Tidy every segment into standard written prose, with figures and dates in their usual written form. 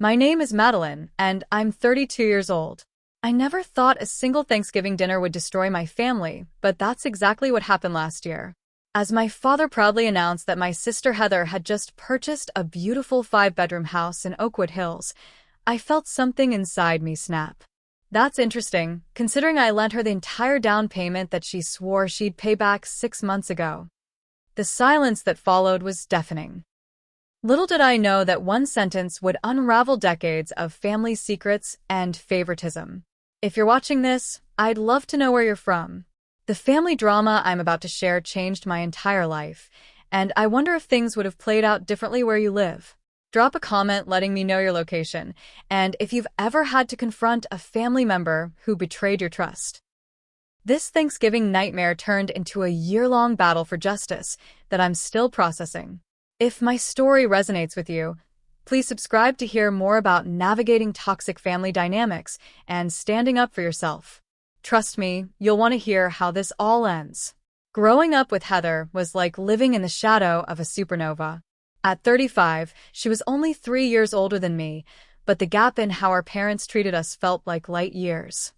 My name is Madeline, and I'm 32 years old. I never thought a single Thanksgiving dinner would destroy my family, but that's exactly what happened last year. As my father proudly announced that my sister Heather had just purchased a beautiful 5-bedroom house in Oakwood Hills, I felt something inside me snap. That's interesting, considering I lent her the entire down payment that she swore she'd pay back 6 months ago. The silence that followed was deafening. Little did I know that one sentence would unravel decades of family secrets and favoritism. If you're watching this, I'd love to know where you're from. The family drama I'm about to share changed my entire life, and I wonder if things would have played out differently where you live. Drop a comment letting me know your location, and if you've ever had to confront a family member who betrayed your trust. This Thanksgiving nightmare turned into a year-long battle for justice that I'm still processing. If my story resonates with you, please subscribe to hear more about navigating toxic family dynamics and standing up for yourself. Trust me, you'll want to hear how this all ends. Growing up with Heather was like living in the shadow of a supernova. At 35, she was only 3 years older than me, but the gap in how our parents treated us felt like light years.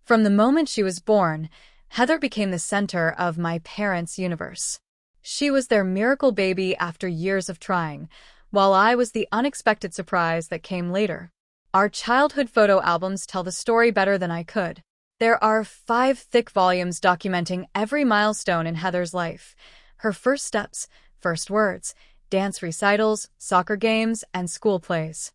From the moment she was born, Heather became the center of my parents' universe. She was their miracle baby after years of trying, while I was the unexpected surprise that came later. Our childhood photo albums tell the story better than I could. There are 5 thick volumes documenting every milestone in Heather's life: her first steps, first words, dance recitals, soccer games, and school plays.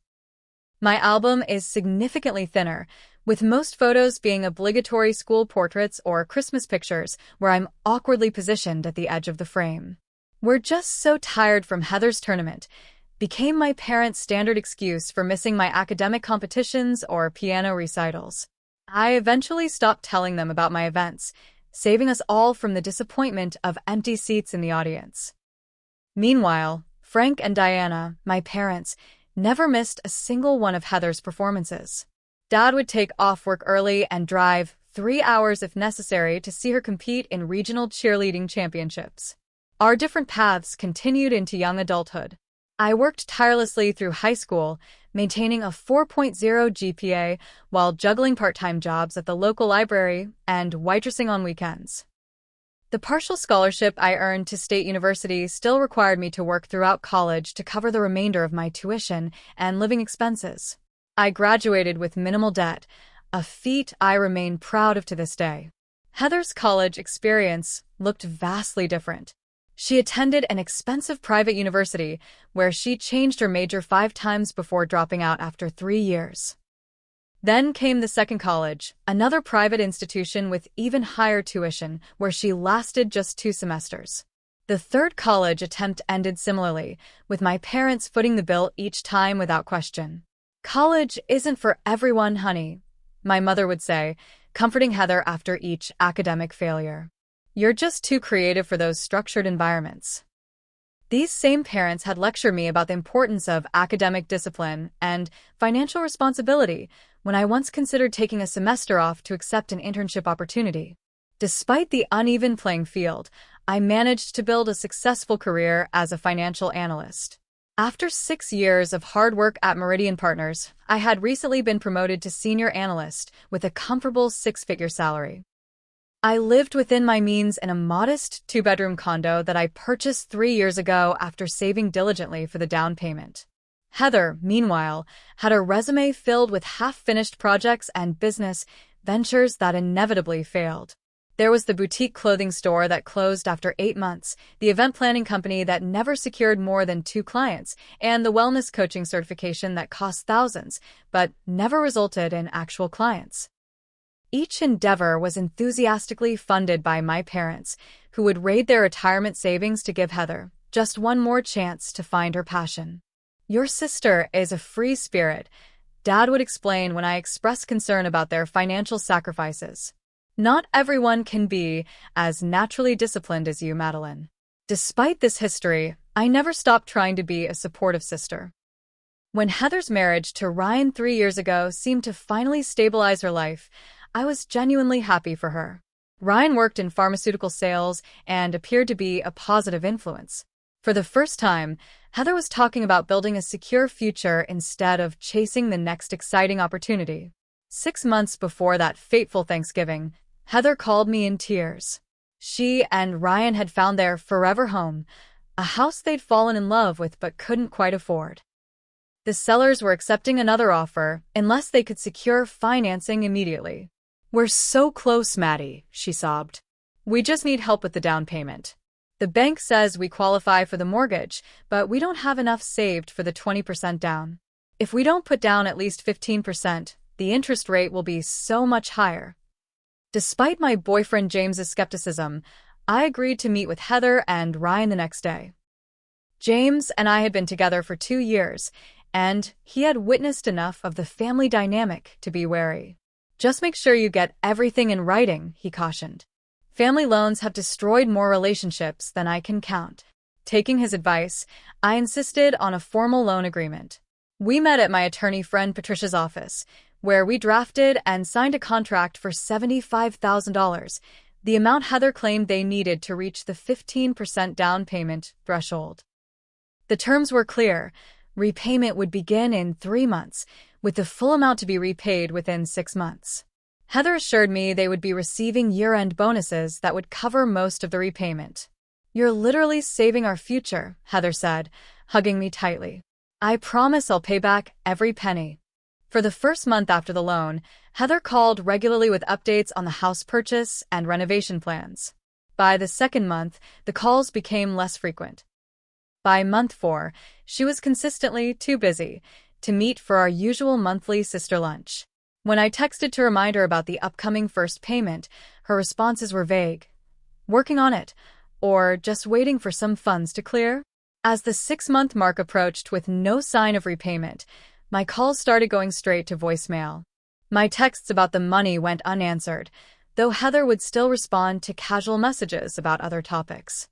My album is significantly thinner, with most photos being obligatory school portraits or Christmas pictures where I'm awkwardly positioned at the edge of the frame. "We're just so tired from Heather's tournament" became my parents' standard excuse for missing my academic competitions or piano recitals. I eventually stopped telling them about my events, saving us all from the disappointment of empty seats in the audience. Meanwhile, Frank and Diana, my parents, never missed a single one of Heather's performances. Dad would take off work early and drive 3 hours if necessary to see her compete in regional cheerleading championships. Our different paths continued into young adulthood. I worked tirelessly through high school, maintaining a 4.0 GPA while juggling part-time jobs at the local library and waitressing on weekends. The partial scholarship I earned to State University still required me to work throughout college to cover the remainder of my tuition and living expenses. I graduated with minimal debt, a feat I remain proud of to this day. Heather's college experience looked vastly different. She attended an expensive private university where she changed her major 5 times before dropping out after 3 years. Then came the second college, another private institution with even higher tuition, where she lasted just 2 semesters. The third college attempt ended similarly, with my parents footing the bill each time without question. "College isn't for everyone, honey," my mother would say, comforting Heather after each academic failure. "You're just too creative for those structured environments." These same parents had lectured me about the importance of academic discipline and financial responsibility when I once considered taking a semester off to accept an internship opportunity. Despite the uneven playing field, I managed to build a successful career as a financial analyst. After 6 years of hard work at Meridian Partners, I had recently been promoted to senior analyst with a comfortable 6-figure salary. I lived within my means in a modest 2-bedroom condo that I purchased 3 years ago after saving diligently for the down payment. Heather, meanwhile, had a resume filled with half-finished projects and business ventures that inevitably failed. There was the boutique clothing store that closed after 8 months, the event planning company that never secured more than 2 clients, and the wellness coaching certification that cost thousands, but never resulted in actual clients. Each endeavor was enthusiastically funded by my parents, who would raid their retirement savings to give Heather just one more chance to find her passion. "Your sister is a free spirit," Dad would explain when I expressed concern about their financial sacrifices. "Not everyone can be as naturally disciplined as you, Madeline." Despite this history, I never stopped trying to be a supportive sister. When Heather's marriage to Ryan 3 years ago seemed to finally stabilize her life, I was genuinely happy for her. Ryan worked in pharmaceutical sales and appeared to be a positive influence. For the first time, Heather was talking about building a secure future instead of chasing the next exciting opportunity. 6 months before that fateful Thanksgiving, Heather called me in tears. She and Ryan had found their forever home, a house they'd fallen in love with but couldn't quite afford. The sellers were accepting another offer unless they could secure financing immediately. "We're so close, Maddie," she sobbed. "We just need help with the down payment. The bank says we qualify for the mortgage, but we don't have enough saved for the 20% down. If we don't put down at least 15%, the interest rate will be so much higher." Despite my boyfriend James's skepticism, I agreed to meet with Heather and Ryan the next day. James and I had been together for 2 years, and he had witnessed enough of the family dynamic to be wary. "Just make sure you get everything in writing," he cautioned. "Family loans have destroyed more relationships than I can count." Taking his advice, I insisted on a formal loan agreement. We met at my attorney friend Patricia's office, where we drafted and signed a contract for $75,000, the amount Heather claimed they needed to reach the 15% down payment threshold. The terms were clear. Repayment would begin in 3 months, with the full amount to be repaid within 6 months. Heather assured me they would be receiving year-end bonuses that would cover most of the repayment. "You're literally saving our future," Heather said, hugging me tightly. "I promise I'll pay back every penny." For the first month after the loan, Heather called regularly with updates on the house purchase and renovation plans. By the second month, the calls became less frequent. By month 4, she was consistently too busy to meet for our usual monthly sister lunch. When I texted to remind her about the upcoming first payment, her responses were vague. "Working on it," or "just waiting for some funds to clear." As the 6-month mark approached with no sign of repayment, my calls started going straight to voicemail. My texts about the money went unanswered, though Heather would still respond to casual messages about other topics.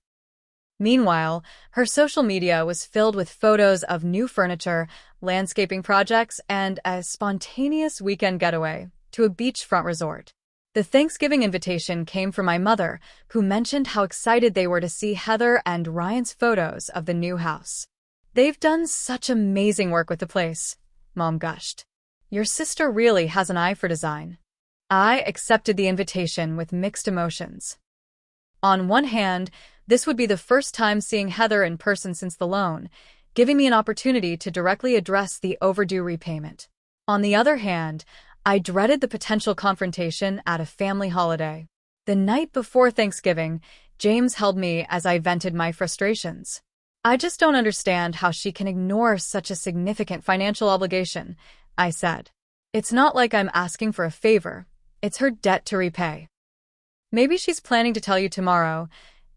Meanwhile, her social media was filled with photos of new furniture, landscaping projects, and a spontaneous weekend getaway to a beachfront resort. The Thanksgiving invitation came from my mother, who mentioned how excited they were to see Heather and Ryan's photos of the new house. "They've done such amazing work with the place," Mom gushed. "Your sister really has an eye for design." I accepted the invitation with mixed emotions. On one hand, this would be the first time seeing Heather in person since the loan, giving me an opportunity to directly address the overdue repayment. On the other hand, I dreaded the potential confrontation at a family holiday. The night before Thanksgiving, James held me as I vented my frustrations. "I just don't understand how she can ignore such a significant financial obligation," I said. "It's not like I'm asking for a favor. It's her debt to repay." "Maybe she's planning to tell you tomorrow,"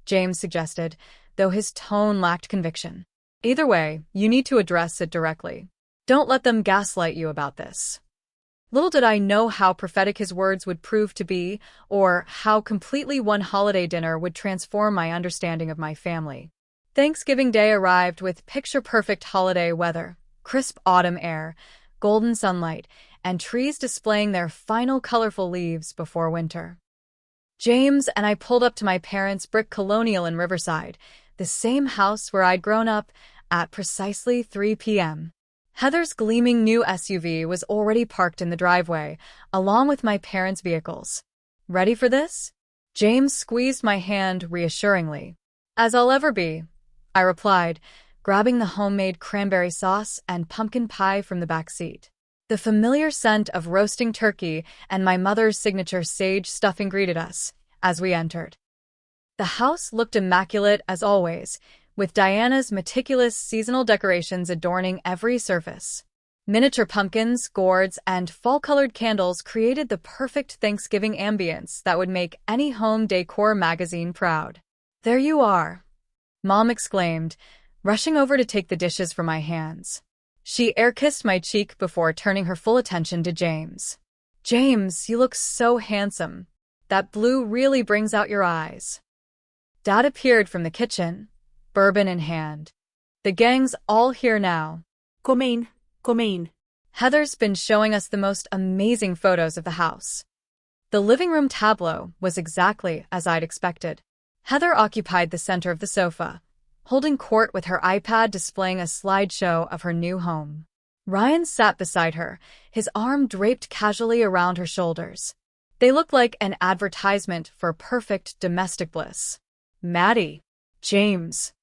James suggested, though his tone lacked conviction. "Either way, you need to address it directly. Don't let them gaslight you about this." Little did I know how prophetic his words would prove to be, or how completely one holiday dinner would transform my understanding of my family. Thanksgiving Day arrived with picture-perfect holiday weather, crisp autumn air, golden sunlight, and trees displaying their final colorful leaves before winter. James and I pulled up to my parents' brick colonial in Riverside, the same house where I'd grown up, at precisely 3 p.m. Heather's gleaming new SUV was already parked in the driveway, along with my parents' vehicles. "Ready for this?" James squeezed my hand reassuringly. "As I'll ever be," I replied, grabbing the homemade cranberry sauce and pumpkin pie from the back seat. The familiar scent of roasting turkey and my mother's signature sage stuffing greeted us as we entered. The house looked immaculate as always, with Diana's meticulous seasonal decorations adorning every surface. Miniature pumpkins, gourds, and fall-colored candles created the perfect Thanksgiving ambience that would make any home decor magazine proud. "There you are," Mom exclaimed, rushing over to take the dishes from my hands. She air-kissed my cheek before turning her full attention to James. "James, you look so handsome. That blue really brings out your eyes." Dad appeared from the kitchen, bourbon in hand. "The gang's all here now." Come in, come in." Heather's been showing us the most amazing photos of the house. The living room tableau was exactly as I'd expected. Heather occupied the center of the sofa, holding court with her iPad displaying a slideshow of her new home. Ryan sat beside her, his arm draped casually around her shoulders. They looked like an advertisement for perfect domestic bliss. Maddie. James.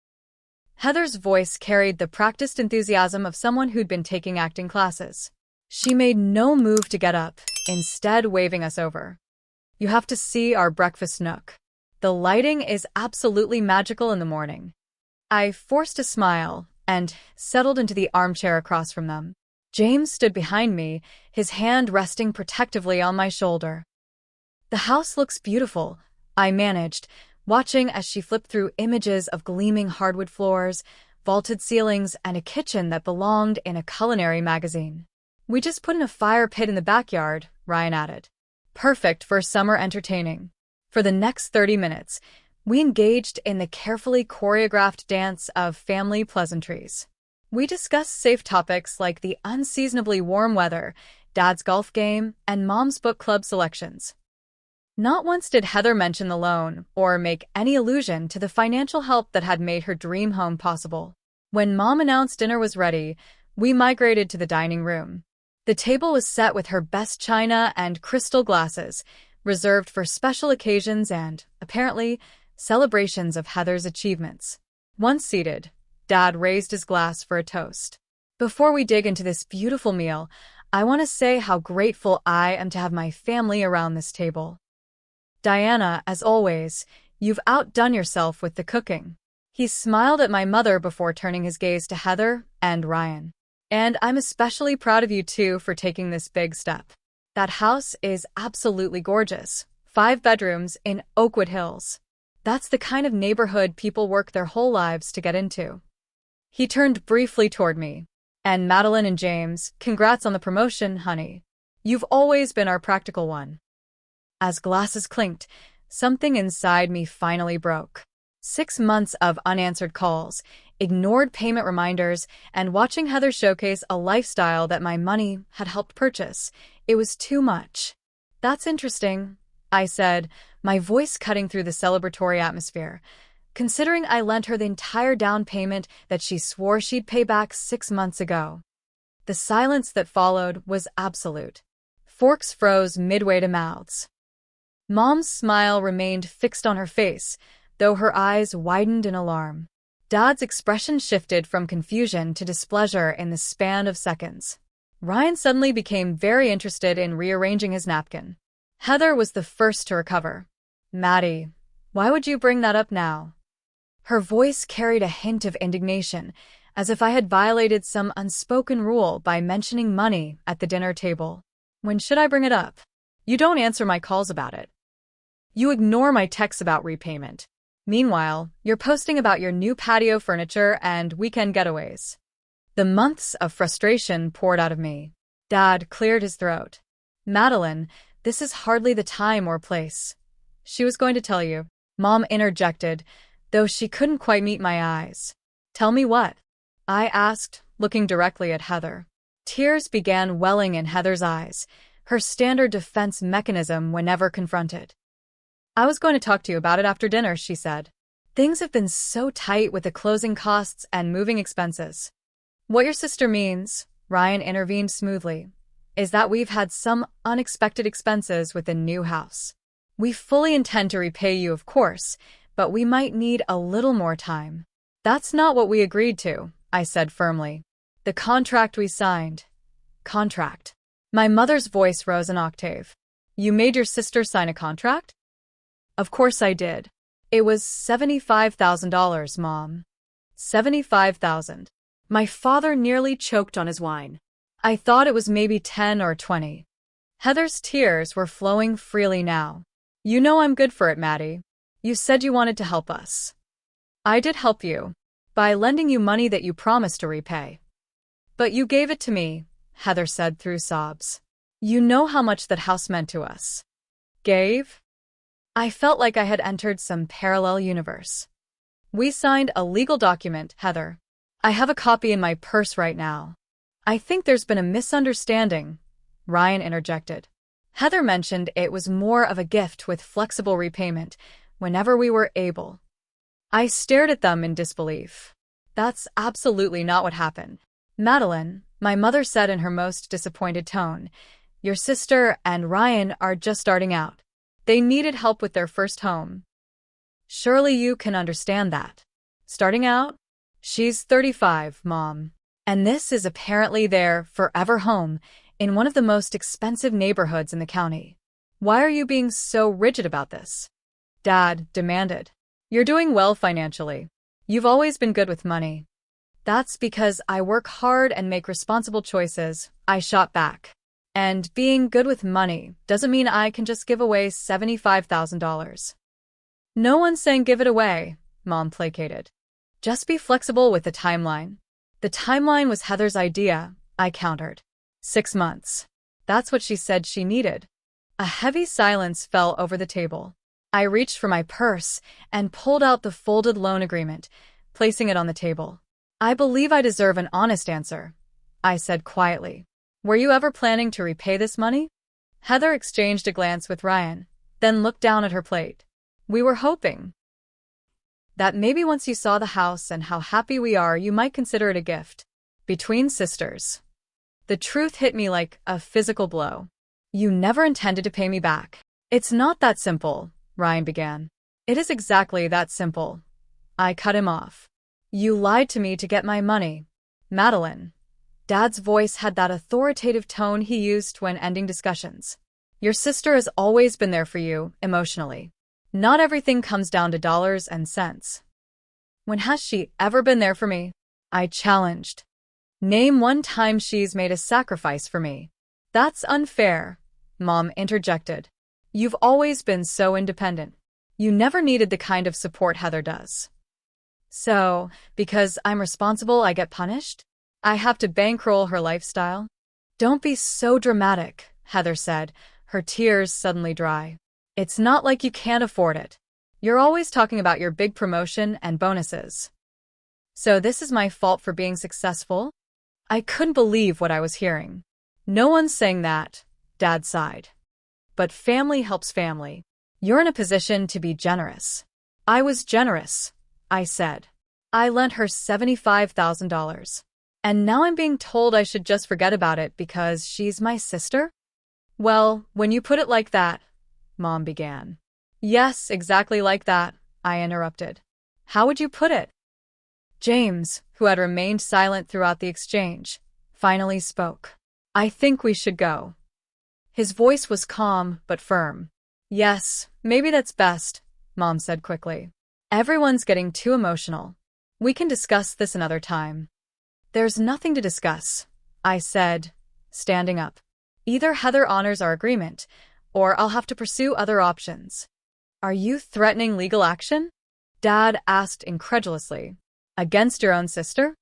Heather's voice carried the practiced enthusiasm of someone who'd been taking acting classes. She made no move to get up, instead waving us over. You have to see our breakfast nook. The lighting is absolutely magical in the morning. I forced a smile and settled into the armchair across from them. James stood behind me, his hand resting protectively on my shoulder. The house looks beautiful, I managed, watching as she flipped through images of gleaming hardwood floors, vaulted ceilings, and a kitchen that belonged in a culinary magazine. We just put in a fire pit in the backyard, Ryan added. Perfect for summer entertaining. For the next 30 minutes, we engaged in the carefully choreographed dance of family pleasantries. We discussed safe topics like the unseasonably warm weather, Dad's golf game, and Mom's book club selections. Not once did Heather mention the loan or make any allusion to the financial help that had made her dream home possible. When Mom announced dinner was ready, we migrated to the dining room. The table was set with her best china and crystal glasses, reserved for special occasions and, apparently, celebrations of Heather's achievements. Once seated, Dad raised his glass for a toast. Before we dig into this beautiful meal, I want to say how grateful I am to have my family around this table. Diana, as always, you've outdone yourself with the cooking. He smiled at my mother before turning his gaze to Heather and Ryan. And I'm especially proud of you two for taking this big step. That house is absolutely gorgeous. 5 bedrooms in Oakwood Hills. That's the kind of neighborhood people work their whole lives to get into. He turned briefly toward me. And Madeline and James, congrats on the promotion, honey. You've always been our practical one. As glasses clinked, something inside me finally broke. 6 months of unanswered calls, ignored payment reminders, and watching Heather showcase a lifestyle that my money had helped purchase. It was too much. That's interesting, I said, my voice cutting through the celebratory atmosphere, considering I lent her the entire down payment that she swore she'd pay back 6 months ago. The silence that followed was absolute. Forks froze midway to mouths. Mom's smile remained fixed on her face, though her eyes widened in alarm. Dad's expression shifted from confusion to displeasure in the span of seconds. Ryan suddenly became very interested in rearranging his napkin. Heather was the first to recover. Maddie, why would you bring that up now? Her voice carried a hint of indignation, as if I had violated some unspoken rule by mentioning money at the dinner table. When should I bring it up? You don't answer my calls about it. You ignore my texts about repayment. Meanwhile, you're posting about your new patio furniture and weekend getaways. The months of frustration poured out of me. Dad cleared his throat. Madeline, this is hardly the time or place. She was going to tell you. Mom interjected, though she couldn't quite meet my eyes. Tell me what? I asked, looking directly at Heather. Tears began welling in Heather's eyes, her standard defense mechanism whenever confronted. I was going to talk to you about it after dinner, she said. Things have been so tight with the closing costs and moving expenses. What your sister means, Ryan intervened smoothly, is that we've had some unexpected expenses with the new house. We fully intend to repay you, of course, but we might need a little more time. That's not what we agreed to, I said firmly. The contract we signed. Contract. My mother's voice rose an octave. You made your sister sign a contract? Of course I did. It was $75,000, Mom. $75,000. My father nearly choked on his wine. I thought it was maybe 10 or 20. Heather's tears were flowing freely now. You know I'm good for it, Maddie. You said you wanted to help us. I did help you, by lending you money that you promised to repay. But you gave it to me, Heather said through sobs. You know how much that house meant to us. Gave? I felt like I had entered some parallel universe. We signed a legal document, Heather. I have a copy in my purse right now. I think there's been a misunderstanding, Ryan interjected. Heather mentioned it was more of a gift with flexible repayment whenever we were able. I stared at them in disbelief. That's absolutely not what happened. Madeline, my mother said in her most disappointed tone, your sister and Ryan are just starting out. They needed help with their first home. Surely you can understand that. Starting out? She's 35, Mom. And this is apparently their forever home in one of the most expensive neighborhoods in the county. Why are you being so rigid about this? Dad demanded. You're doing well financially. You've always been good with money. That's because I work hard and make responsible choices, I shot back. And being good with money doesn't mean I can just give away $75,000. No one's saying give it away, Mom placated. Just be flexible with the timeline. The timeline was Heather's idea, I countered. 6 months. That's what she said she needed. A heavy silence fell over the table. I reached for my purse and pulled out the folded loan agreement, placing it on the table. I believe I deserve an honest answer, I said quietly. Were you ever planning to repay this money? Heather exchanged a glance with Ryan, then looked down at her plate. We were hoping that maybe once you saw the house and how happy we are, you might consider it a gift. Between sisters. The truth hit me like a physical blow. You never intended to pay me back. It's not that simple, Ryan began. It is exactly that simple. I cut him off. You lied to me to get my money. Madeline. Dad's voice had that authoritative tone he used when ending discussions. Your sister has always been there for you, emotionally. Not everything comes down to dollars and cents. When has she ever been there for me? I challenged. Name one time she's made a sacrifice for me. That's unfair, Mom interjected. You've always been so independent. You never needed the kind of support Heather does. So, because I'm responsible, I get punished? I have to bankroll her lifestyle? Don't be so dramatic, Heather said, her tears suddenly dry. It's not like you can't afford it. You're always talking about your big promotion and bonuses. So this is my fault for being successful? I couldn't believe what I was hearing. No one's saying that, Dad sighed. But family helps family. You're in a position to be generous. I was generous, I said. I lent her $75,000. And now I'm being told I should just forget about it because she's my sister? Well, when you put it like that, Mom began. Yes, exactly like that, I interrupted. How would you put it? James, who had remained silent throughout the exchange, finally spoke. I think we should go. His voice was calm but firm. Yes, maybe that's best, Mom said quickly. Everyone's getting too emotional. We can discuss this another time. There's nothing to discuss, I said, standing up. Either Heather honors our agreement, or I'll have to pursue other options. Are you threatening legal action? Dad asked incredulously. Against your own sister?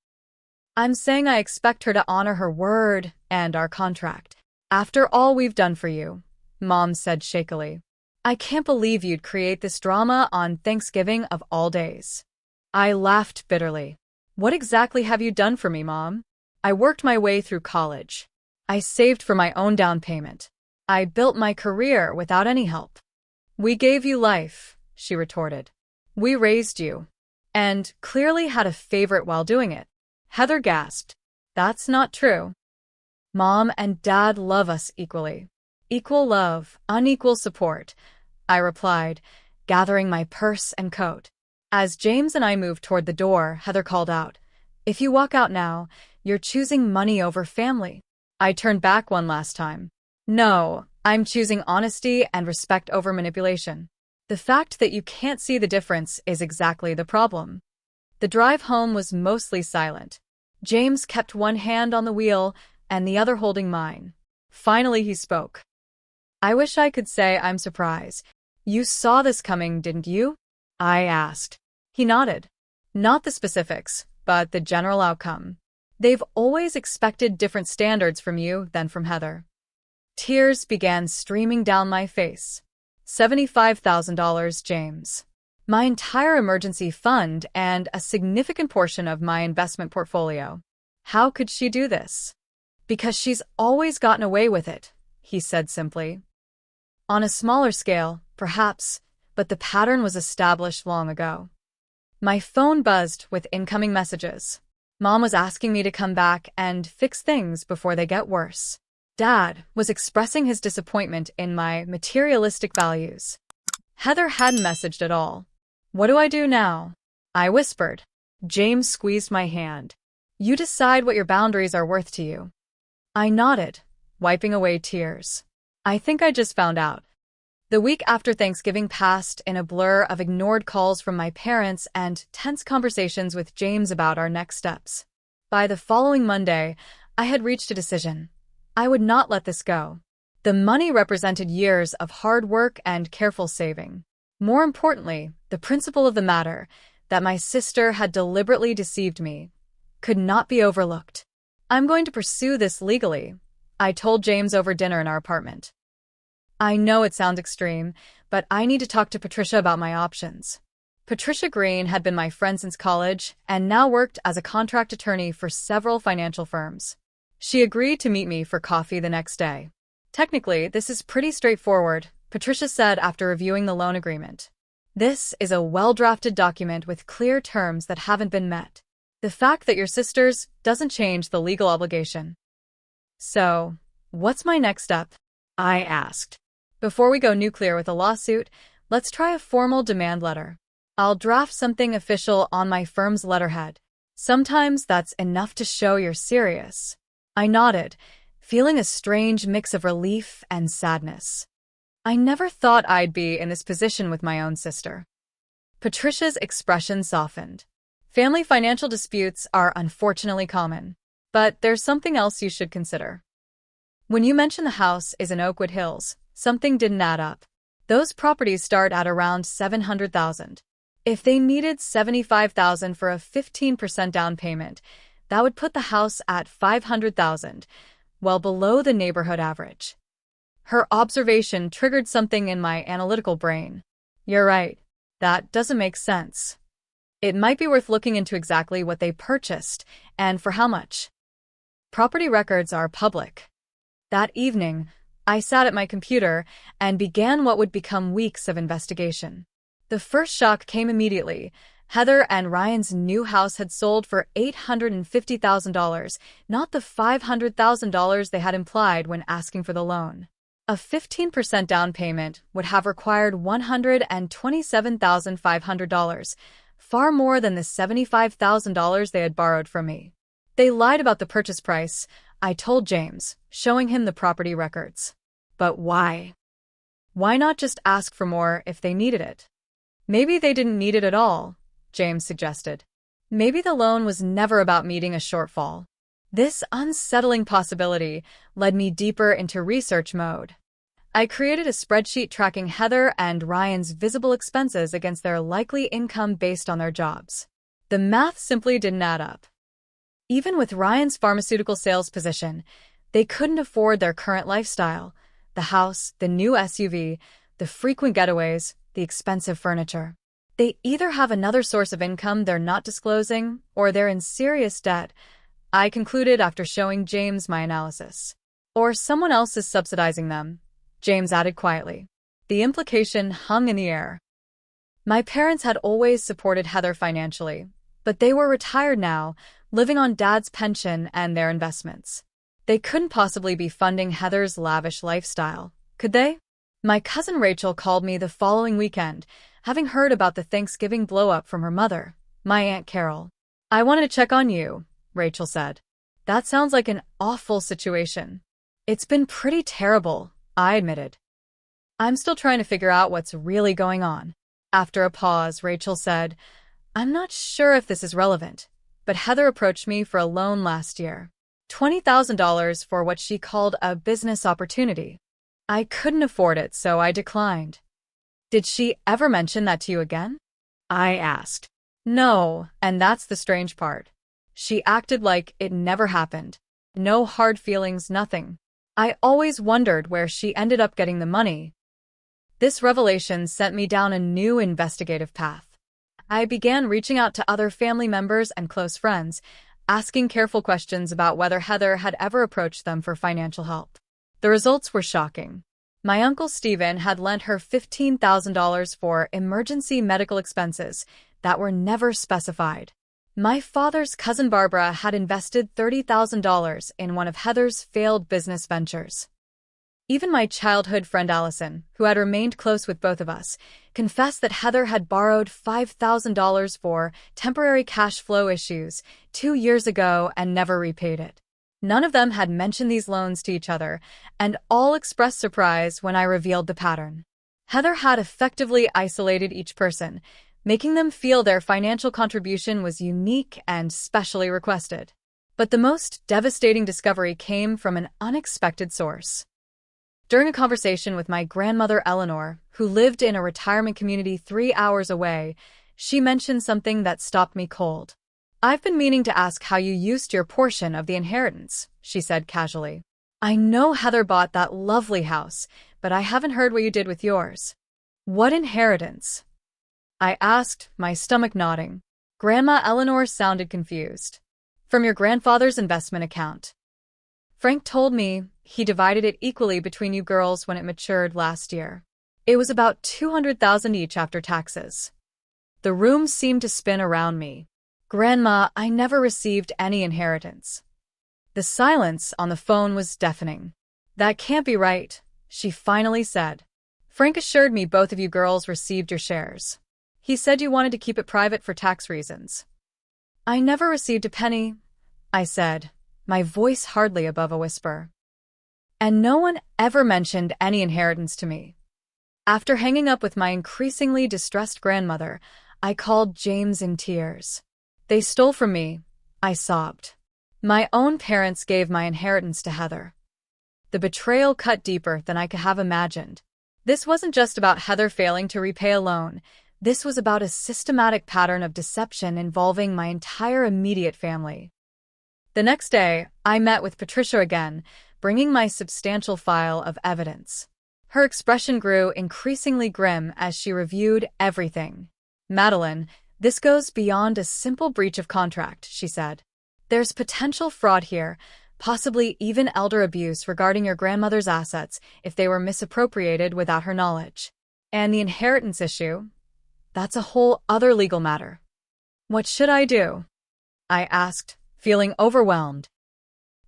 I'm saying I expect her to honor her word and our contract. After all we've done for you, Mom said shakily. I can't believe you'd create this drama on Thanksgiving of all days. I laughed bitterly. What exactly have you done for me, Mom? I worked my way through college. I saved for my own down payment. I built my career without any help. We gave you life, she retorted. We raised you. And clearly had a favorite while doing it. Heather gasped. That's not true. Mom and Dad love us equally. Equal love, unequal support, I replied, gathering my purse and coat. As James and I moved toward the door, Heather called out, If you walk out now, you're choosing money over family. I turned back one last time. No, I'm choosing honesty and respect over manipulation. The fact that you can't see the difference is exactly the problem. The drive home was mostly silent. James kept one hand on the wheel and the other holding mine. Finally he spoke. I wish I could say I'm surprised. You saw this coming, didn't you? I asked. He nodded. Not the specifics, but the general outcome. They've always expected different standards from you than from Heather. Tears began streaming down my face. $75,000, James. My entire emergency fund and a significant portion of my investment portfolio. How could she do this? Because she's always gotten away with it, he said simply. On a smaller scale, perhaps, but the pattern was established long ago. My phone buzzed with incoming messages. Mom was asking me to come back and fix things before they get worse. Dad was expressing his disappointment in my materialistic values. Heather hadn't messaged at all. What do I do now? I whispered. James squeezed my hand. You decide what your boundaries are worth to you. I nodded, wiping away tears. I think I just found out. The week after Thanksgiving passed in a blur of ignored calls from my parents and tense conversations with James about our next steps. By the following Monday, I had reached a decision. I would not let this go. The money represented years of hard work and careful saving. More importantly, the principle of the matter, that my sister had deliberately deceived me, could not be overlooked. I'm going to pursue this legally, I told James over dinner in our apartment. I know it sounds extreme, but I need to talk to Patricia about my options. Patricia Green had been my friend since college and now worked as a contract attorney for several financial firms. She agreed to meet me for coffee the next day. Technically, this is pretty straightforward, Patricia said after reviewing the loan agreement. This is a well-drafted document with clear terms that haven't been met. The fact that you're sisters doesn't change the legal obligation. So, what's my next step? I asked. Before we go nuclear with a lawsuit, let's try a formal demand letter. I'll draft something official on my firm's letterhead. Sometimes that's enough to show you're serious. I nodded, feeling a strange mix of relief and sadness. I never thought I'd be in this position with my own sister. Patricia's expression softened. Family financial disputes are unfortunately common, but there's something else you should consider. When you mentioned the house is in Oakwood Hills, something didn't add up. Those properties start at around $700,000. If they needed $75,000 for a 15% down payment, that would put the house at $500,000, well below the neighborhood average. Her observation triggered something in my analytical brain. You're right. That doesn't make sense. It might be worth looking into exactly what they purchased and for how much. Property records are public. That evening, I sat at my computer and began what would become weeks of investigation. The first shock came immediately. Heather and Ryan's new house had sold for $850,000, not the $500,000 they had implied when asking for the loan. A 15% down payment would have required $127,500, far more than the $75,000 they had borrowed from me. They lied about the purchase price, I told James, showing him the property records. But why? Why not just ask for more if they needed it? Maybe they didn't need it at all, James suggested. Maybe the loan was never about meeting a shortfall. This unsettling possibility led me deeper into research mode. I created a spreadsheet tracking Heather and Ryan's visible expenses against their likely income based on their jobs. The math simply didn't add up. Even with Ryan's pharmaceutical sales position, they couldn't afford their current lifestyle: the house, the new SUV, the frequent getaways, the expensive furniture. They either have another source of income they're not disclosing, or they're in serious debt, I concluded after showing James my analysis. Or someone else is subsidizing them, James added quietly. The implication hung in the air. My parents had always supported Heather financially, but they were retired now, living on Dad's pension and their investments. They couldn't possibly be funding Heather's lavish lifestyle, could they? My cousin Rachel called me the following weekend, having heard about the Thanksgiving blow-up from her mother, my Aunt Carol. I wanted to check on you, Rachel said. That sounds like an awful situation. It's been pretty terrible, I admitted. I'm still trying to figure out what's really going on. After a pause, Rachel said, I'm not sure if this is relevant, but Heather approached me for a loan last year. $20,000 for what she called a business opportunity. I couldn't afford it, so I declined. Did she ever mention that to you again? I asked. No, and that's the strange part. She acted like it never happened. No hard feelings, nothing. I always wondered where she ended up getting the money. This revelation sent me down a new investigative path. I began reaching out to other family members and close friends, asking careful questions about whether Heather had ever approached them for financial help. The results were shocking. My uncle Stephen had lent her $15,000 for emergency medical expenses. that were never specified. My father's cousin Barbara had invested $30,000 in one of Heather's failed business ventures. Even my childhood friend Allison, who had remained close with both of us, confessed that Heather had borrowed $5,000 for temporary cash flow issues 2 years ago and never repaid it. None of them had mentioned these loans to each other, and all expressed surprise when I revealed the pattern. Heather had effectively isolated each person, making them feel their financial contribution was unique and specially requested. But the most devastating discovery came from an unexpected source. During a conversation with my grandmother Eleanor, who lived in a retirement community 3 hours away, she mentioned something that stopped me cold. "I've been meaning to ask how you used your portion of the inheritance," she said casually. "I know Heather bought that lovely house, but I haven't heard what you did with yours." "What inheritance?" I asked, my stomach nodding. Grandma Eleanor sounded confused. "From your grandfather's investment account. Frank told me he divided it equally between you girls when it matured last year. It was about $200,000 each after taxes." The room seemed to spin around me. "Grandma, I never received any inheritance." The silence on the phone was deafening. "That can't be right," she finally said. "Frank assured me both of you girls received your shares. He said you wanted to keep it private for tax reasons." "I never received a penny," I said, my voice hardly above a whisper. "And no one ever mentioned any inheritance to me." After hanging up with my increasingly distressed grandmother, I called James in tears. "They stole from me," I sobbed. "My own parents gave my inheritance to Heather." The betrayal cut deeper than I could have imagined. This wasn't just about Heather failing to repay a loan. This was about a systematic pattern of deception involving my entire immediate family. The next day, I met with Patricia again, bringing my substantial file of evidence. Her expression grew increasingly grim as she reviewed everything. "Madeline, this goes beyond a simple breach of contract," she said. "There's potential fraud here, possibly even elder abuse regarding your grandmother's assets if they were misappropriated without her knowledge. And the inheritance issue, that's a whole other legal matter." "What should I do?" I asked, feeling overwhelmed.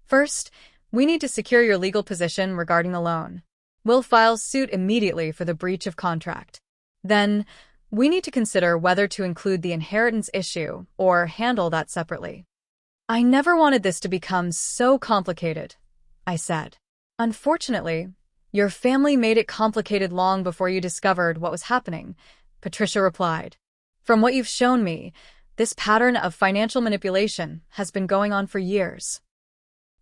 "First, we need to secure your legal position regarding the loan. We'll file suit immediately for the breach of contract. Then, we need to consider whether to include the inheritance issue or handle that separately." "I never wanted this to become so complicated," I said. "Unfortunately, your family made it complicated long before you discovered what was happening," Patricia replied. "From what you've shown me, this pattern of financial manipulation has been going on for years."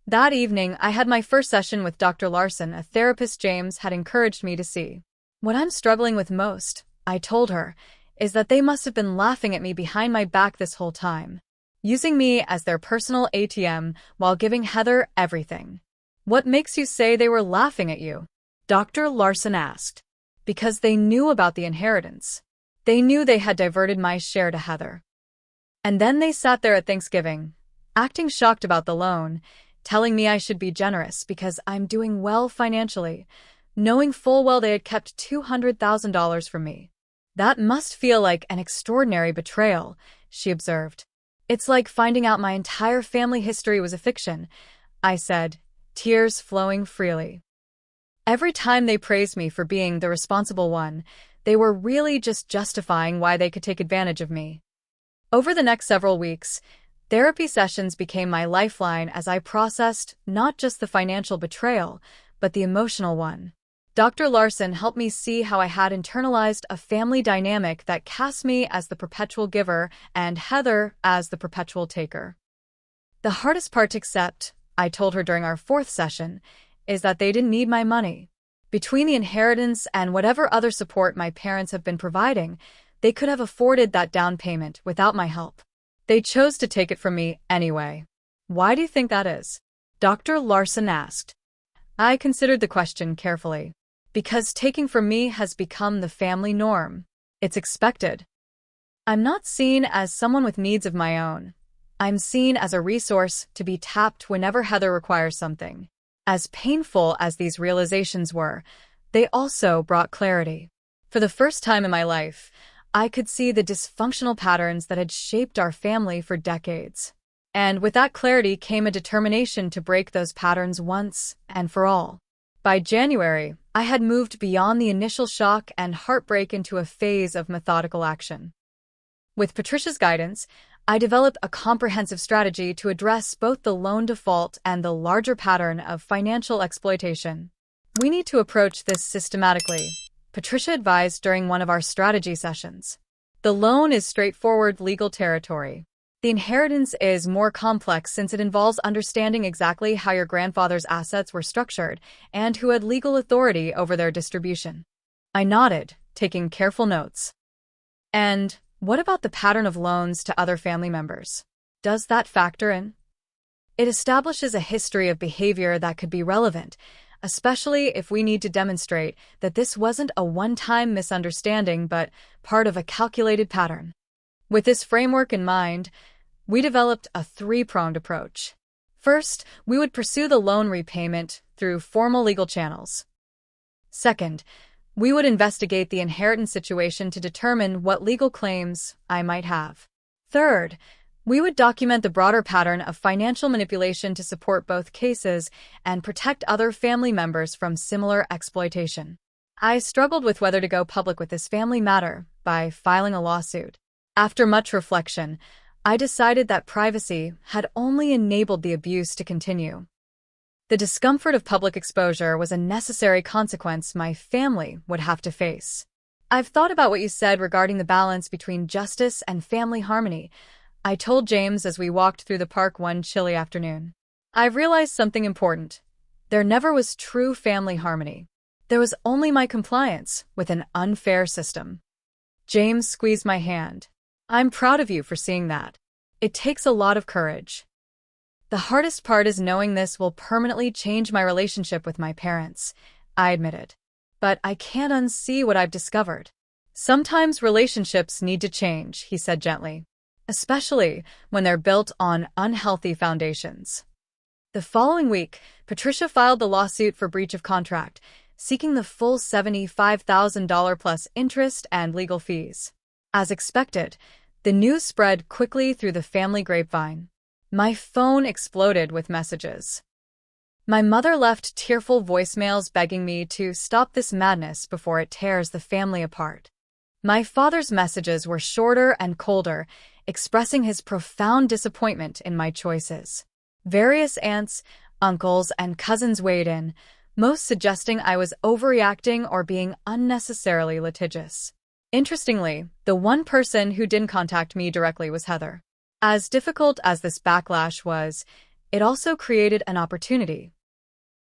That evening, I had my first session with Dr. Larson, a therapist James had encouraged me to see. "What I'm struggling with most," I told her, "is that they must have been laughing at me behind my back this whole time, using me as their personal ATM while giving Heather everything." "What makes you say they were laughing at you?" Dr. Larson asked. "Because they knew about the inheritance. They knew they had diverted my share to Heather. And then they sat there at Thanksgiving, acting shocked about the loan, telling me I should be generous because I'm doing well financially, knowing full well they had kept $200,000 from me." "That must feel like an extraordinary betrayal," she observed. "It's like finding out my entire family history was a fiction," I said, tears flowing freely. "Every time they praised me for being the responsible one, they were really just justifying why they could take advantage of me." Over the next several weeks, therapy sessions became my lifeline as I processed not just the financial betrayal, but the emotional one. Dr. Larson helped me see how I had internalized a family dynamic that cast me as the perpetual giver and Heather as the perpetual taker. "The hardest part to accept," I told her during our 4th session, "is that they didn't need my money. Between the inheritance and whatever other support my parents have been providing, they could have afforded that down payment without my help. They chose to take it from me anyway." "Why do you think that is?" Dr. Larson asked. I considered the question carefully. "Because taking from me has become the family norm. It's expected. I'm not seen as someone with needs of my own. I'm seen as a resource to be tapped whenever Heather requires something." As painful as these realizations were, they also brought clarity. For the first time in my life, I could see the dysfunctional patterns that had shaped our family for decades. And with that clarity came a determination to break those patterns once and for all. By January, I had moved beyond the initial shock and heartbreak into a phase of methodical action. With Patricia's guidance, I developed a comprehensive strategy to address both the loan default and the larger pattern of financial exploitation. We need to approach this systematically, Patricia advised during one of our strategy sessions. The loan is straightforward legal territory. The inheritance is more complex since it involves understanding exactly how your grandfather's assets were structured and who had legal authority over their distribution. I nodded, taking careful notes. And what about the pattern of loans to other family members? Does that factor in? It establishes a history of behavior that could be relevant, especially if we need to demonstrate that this wasn't a one-time misunderstanding but part of a calculated pattern. With this framework in mind, we developed a three-pronged approach. First, we would pursue the loan repayment through formal legal channels. Second, we would investigate the inheritance situation to determine what legal claims I might have. Third, we would document the broader pattern of financial manipulation to support both cases and protect other family members from similar exploitation. I struggled with whether to go public with this family matter by filing a lawsuit. After much reflection, I decided that privacy had only enabled the abuse to continue. The discomfort of public exposure was a necessary consequence my family would have to face. I've thought about what you said regarding the balance between justice and family harmony, I told James as we walked through the park one chilly afternoon. I've realized something important. There never was true family harmony. There was only my compliance with an unfair system. James squeezed my hand. I'm proud of you for seeing that. It takes a lot of courage. The hardest part is knowing this will permanently change my relationship with my parents, I admitted. But I can't unsee what I've discovered. Sometimes relationships need to change, he said gently, especially when they're built on unhealthy foundations. The following week, Patricia filed the lawsuit for breach of contract, seeking the full $75,000 plus interest and legal fees. As expected, the news spread quickly through the family grapevine. My phone exploded with messages. My mother left tearful voicemails begging me to stop this madness before it tears the family apart. My father's messages were shorter and colder, expressing his profound disappointment in my choices. Various aunts, uncles, and cousins weighed in, most suggesting I was overreacting or being unnecessarily litigious. Interestingly, the one person who didn't contact me directly was Heather. As difficult as this backlash was, it also created an opportunity.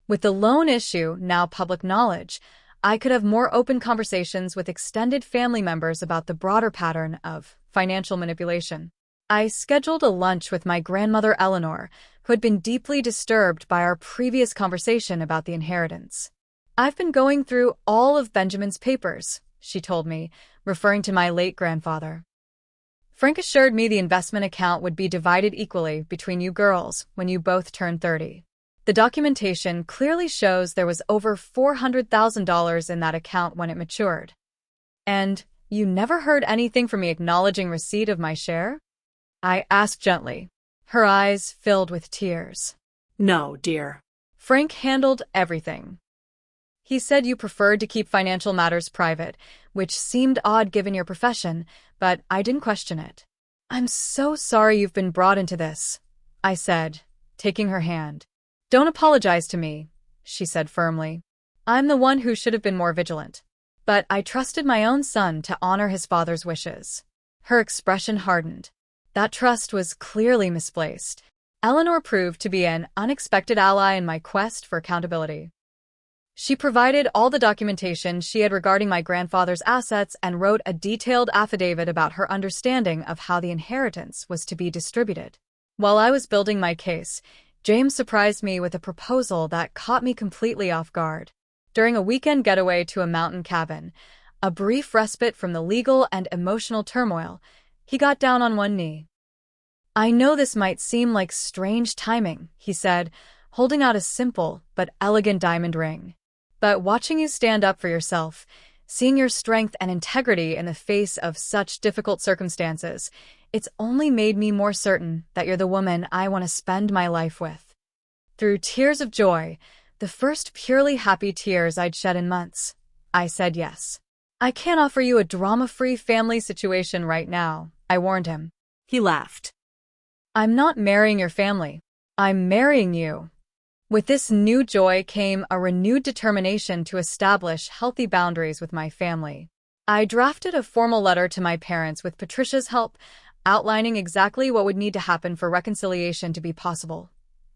With the loan issue now public knowledge, I could have more open conversations with extended family members about the broader pattern of financial manipulation. I scheduled a lunch with my grandmother Eleanor, who had been deeply disturbed by our previous conversation about the inheritance. I've been going through all of Benjamin's papers, she told me, referring to my late grandfather. Frank assured me the investment account would be divided equally between you girls when you both turned 30. The documentation clearly shows there was over $400,000 in that account when it matured. And you never heard anything from me acknowledging receipt of my share? I asked gently, her eyes filled with tears. No, dear. Frank handled everything. He said you preferred to keep financial matters private, which seemed odd given your profession, but I didn't question it. I'm so sorry you've been brought into this, I said, taking her hand. Don't apologize to me, she said firmly. I'm the one who should have been more vigilant. But I trusted my own son to honor his father's wishes. Her expression hardened. That trust was clearly misplaced. Eleanor proved to be an unexpected ally in my quest for accountability. She provided all the documentation she had regarding my grandfather's assets and wrote a detailed affidavit about her understanding of how the inheritance was to be distributed. While I was building my case, James surprised me with a proposal that caught me completely off guard. During a weekend getaway to a mountain cabin, a brief respite from the legal and emotional turmoil, he got down on one knee. I know this might seem like strange timing, he said, holding out a simple but elegant diamond ring. But watching you stand up for yourself, Seeing your strength and integrity in the face of such difficult circumstances, it's only made me more certain that you're the woman I want to spend my life with." Through tears of joy, the first purely happy tears I'd shed in months, I said yes. "I can't offer you a drama-free family situation right now," I warned him. He laughed. "I'm not marrying your family. I'm marrying you." With this new joy came a renewed determination to establish healthy boundaries with my family. I drafted a formal letter to my parents with Patricia's help, outlining exactly what would need to happen for reconciliation to be possible.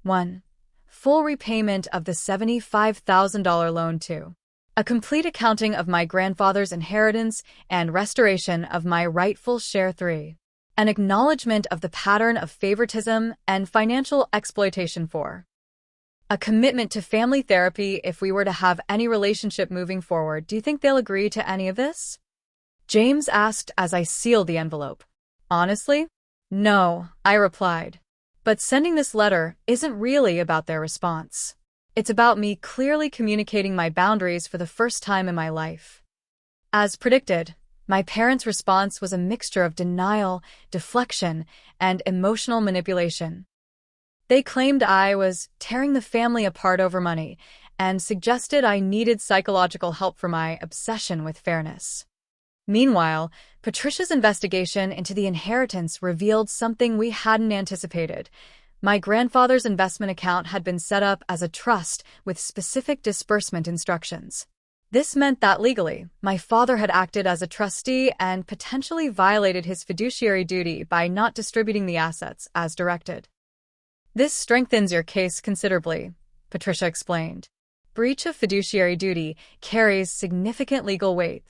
1. Full repayment of the $75,000 loan. 2. A complete accounting of my grandfather's inheritance and restoration of my rightful share. 3. An acknowledgement of the pattern of favoritism and financial exploitation. 4. A commitment to family therapy if we were to have any relationship moving forward. "Do you think they'll agree to any of this?" James asked as I sealed the envelope. "Honestly, no," I replied. "But sending this letter isn't really about their response. It's about me clearly communicating my boundaries for the first time in my life." As predicted, my parents' response was a mixture of denial, deflection, and emotional manipulation. They claimed I was tearing the family apart over money and suggested I needed psychological help for my obsession with fairness. Meanwhile, Patricia's investigation into the inheritance revealed something we hadn't anticipated. My grandfather's investment account had been set up as a trust with specific disbursement instructions. This meant that legally, my father had acted as a trustee and potentially violated his fiduciary duty by not distributing the assets as directed. "This strengthens your case considerably," Patricia explained. "Breach of fiduciary duty carries significant legal weight.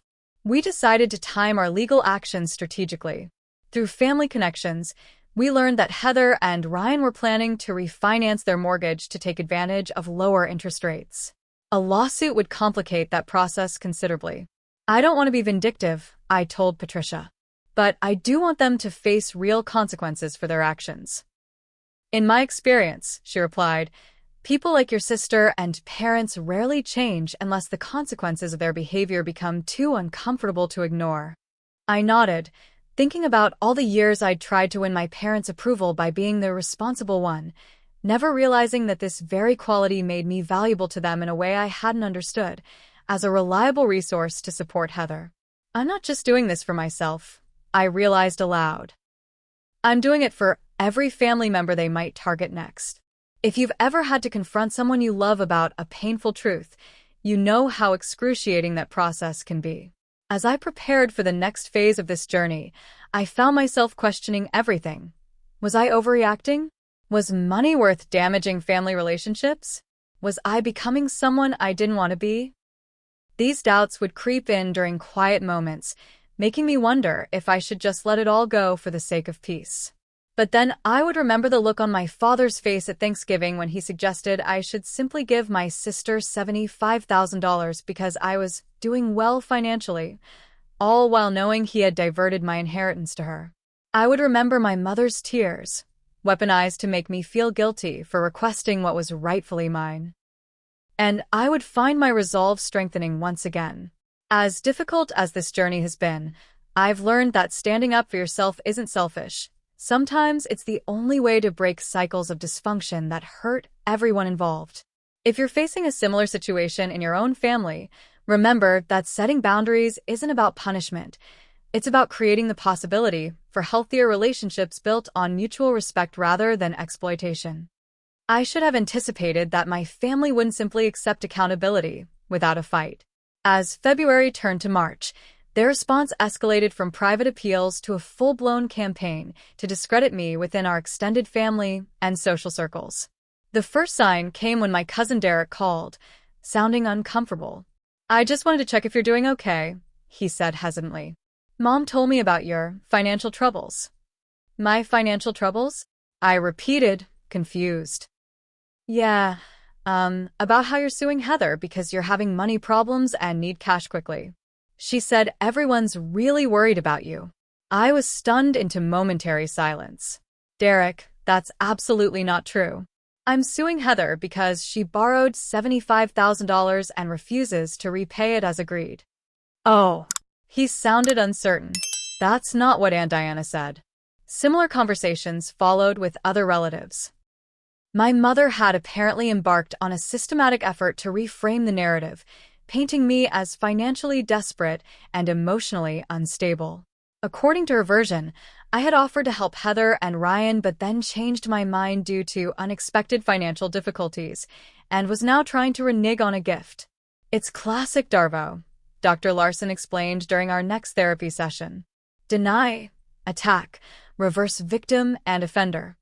We decided to time our legal actions strategically. Through family connections, we learned that Heather and Ryan were planning to refinance their mortgage to take advantage of lower interest rates. A lawsuit would complicate that process considerably. I don't want to be vindictive," I told Patricia, "but I do want them to face real consequences for their actions." "In my experience," she replied, "people like your sister and parents rarely change unless the consequences of their behavior become too uncomfortable to ignore." I nodded, thinking about all the years I'd tried to win my parents' approval by being the responsible one, never realizing that this very quality made me valuable to them in a way I hadn't understood, as a reliable resource to support Heather. "I'm not just doing this for myself," I realized aloud. "I'm doing it for every family member they might target next." If you've ever had to confront someone you love about a painful truth, you know how excruciating that process can be. As I prepared for the next phase of this journey, I found myself questioning everything. Was I overreacting? Was money worth damaging family relationships? Was I becoming someone I didn't want to be? These doubts would creep in during quiet moments, making me wonder if I should just let it all go for the sake of peace. But then I would remember the look on my father's face at Thanksgiving when he suggested I should simply give my sister $75,000 because I was doing well financially, all while knowing he had diverted my inheritance to her. I would remember my mother's tears, weaponized to make me feel guilty for requesting what was rightfully mine. And I would find my resolve strengthening once again. As difficult as this journey has been, I've learned that standing up for yourself isn't selfish. Sometimes it's the only way to break cycles of dysfunction that hurt everyone involved. If you're facing a similar situation in your own family, remember that setting boundaries isn't about punishment. It's about creating the possibility for healthier relationships built on mutual respect rather than exploitation. I should have anticipated that my family wouldn't simply accept accountability without a fight. As February turned to March, their response escalated from private appeals to a full-blown campaign to discredit me within our extended family and social circles. The first sign came when my cousin Derek called, sounding uncomfortable. "I just wanted to check if you're doing okay," he said hesitantly. "Mom told me about your financial troubles." "My financial troubles?" I repeated, confused. "Yeah, about how you're suing Heather because you're having money problems and need cash quickly. She said everyone's really worried about you." I was stunned into momentary silence. "Derek, that's absolutely not true. I'm suing Heather because she borrowed $75,000 and refuses to repay it as agreed." Oh, He sounded uncertain. That's not what Aunt Diana said. Similar conversations followed with other relatives. My mother had apparently embarked on a systematic effort to reframe the narrative, painting me as financially desperate and emotionally unstable. According to her version, I had offered to help Heather and Ryan but then changed my mind due to unexpected financial difficulties and was now trying to renege on a gift. It's classic Darvo, Dr. Larson explained during our next therapy session. Deny, attack, reverse victim and offender.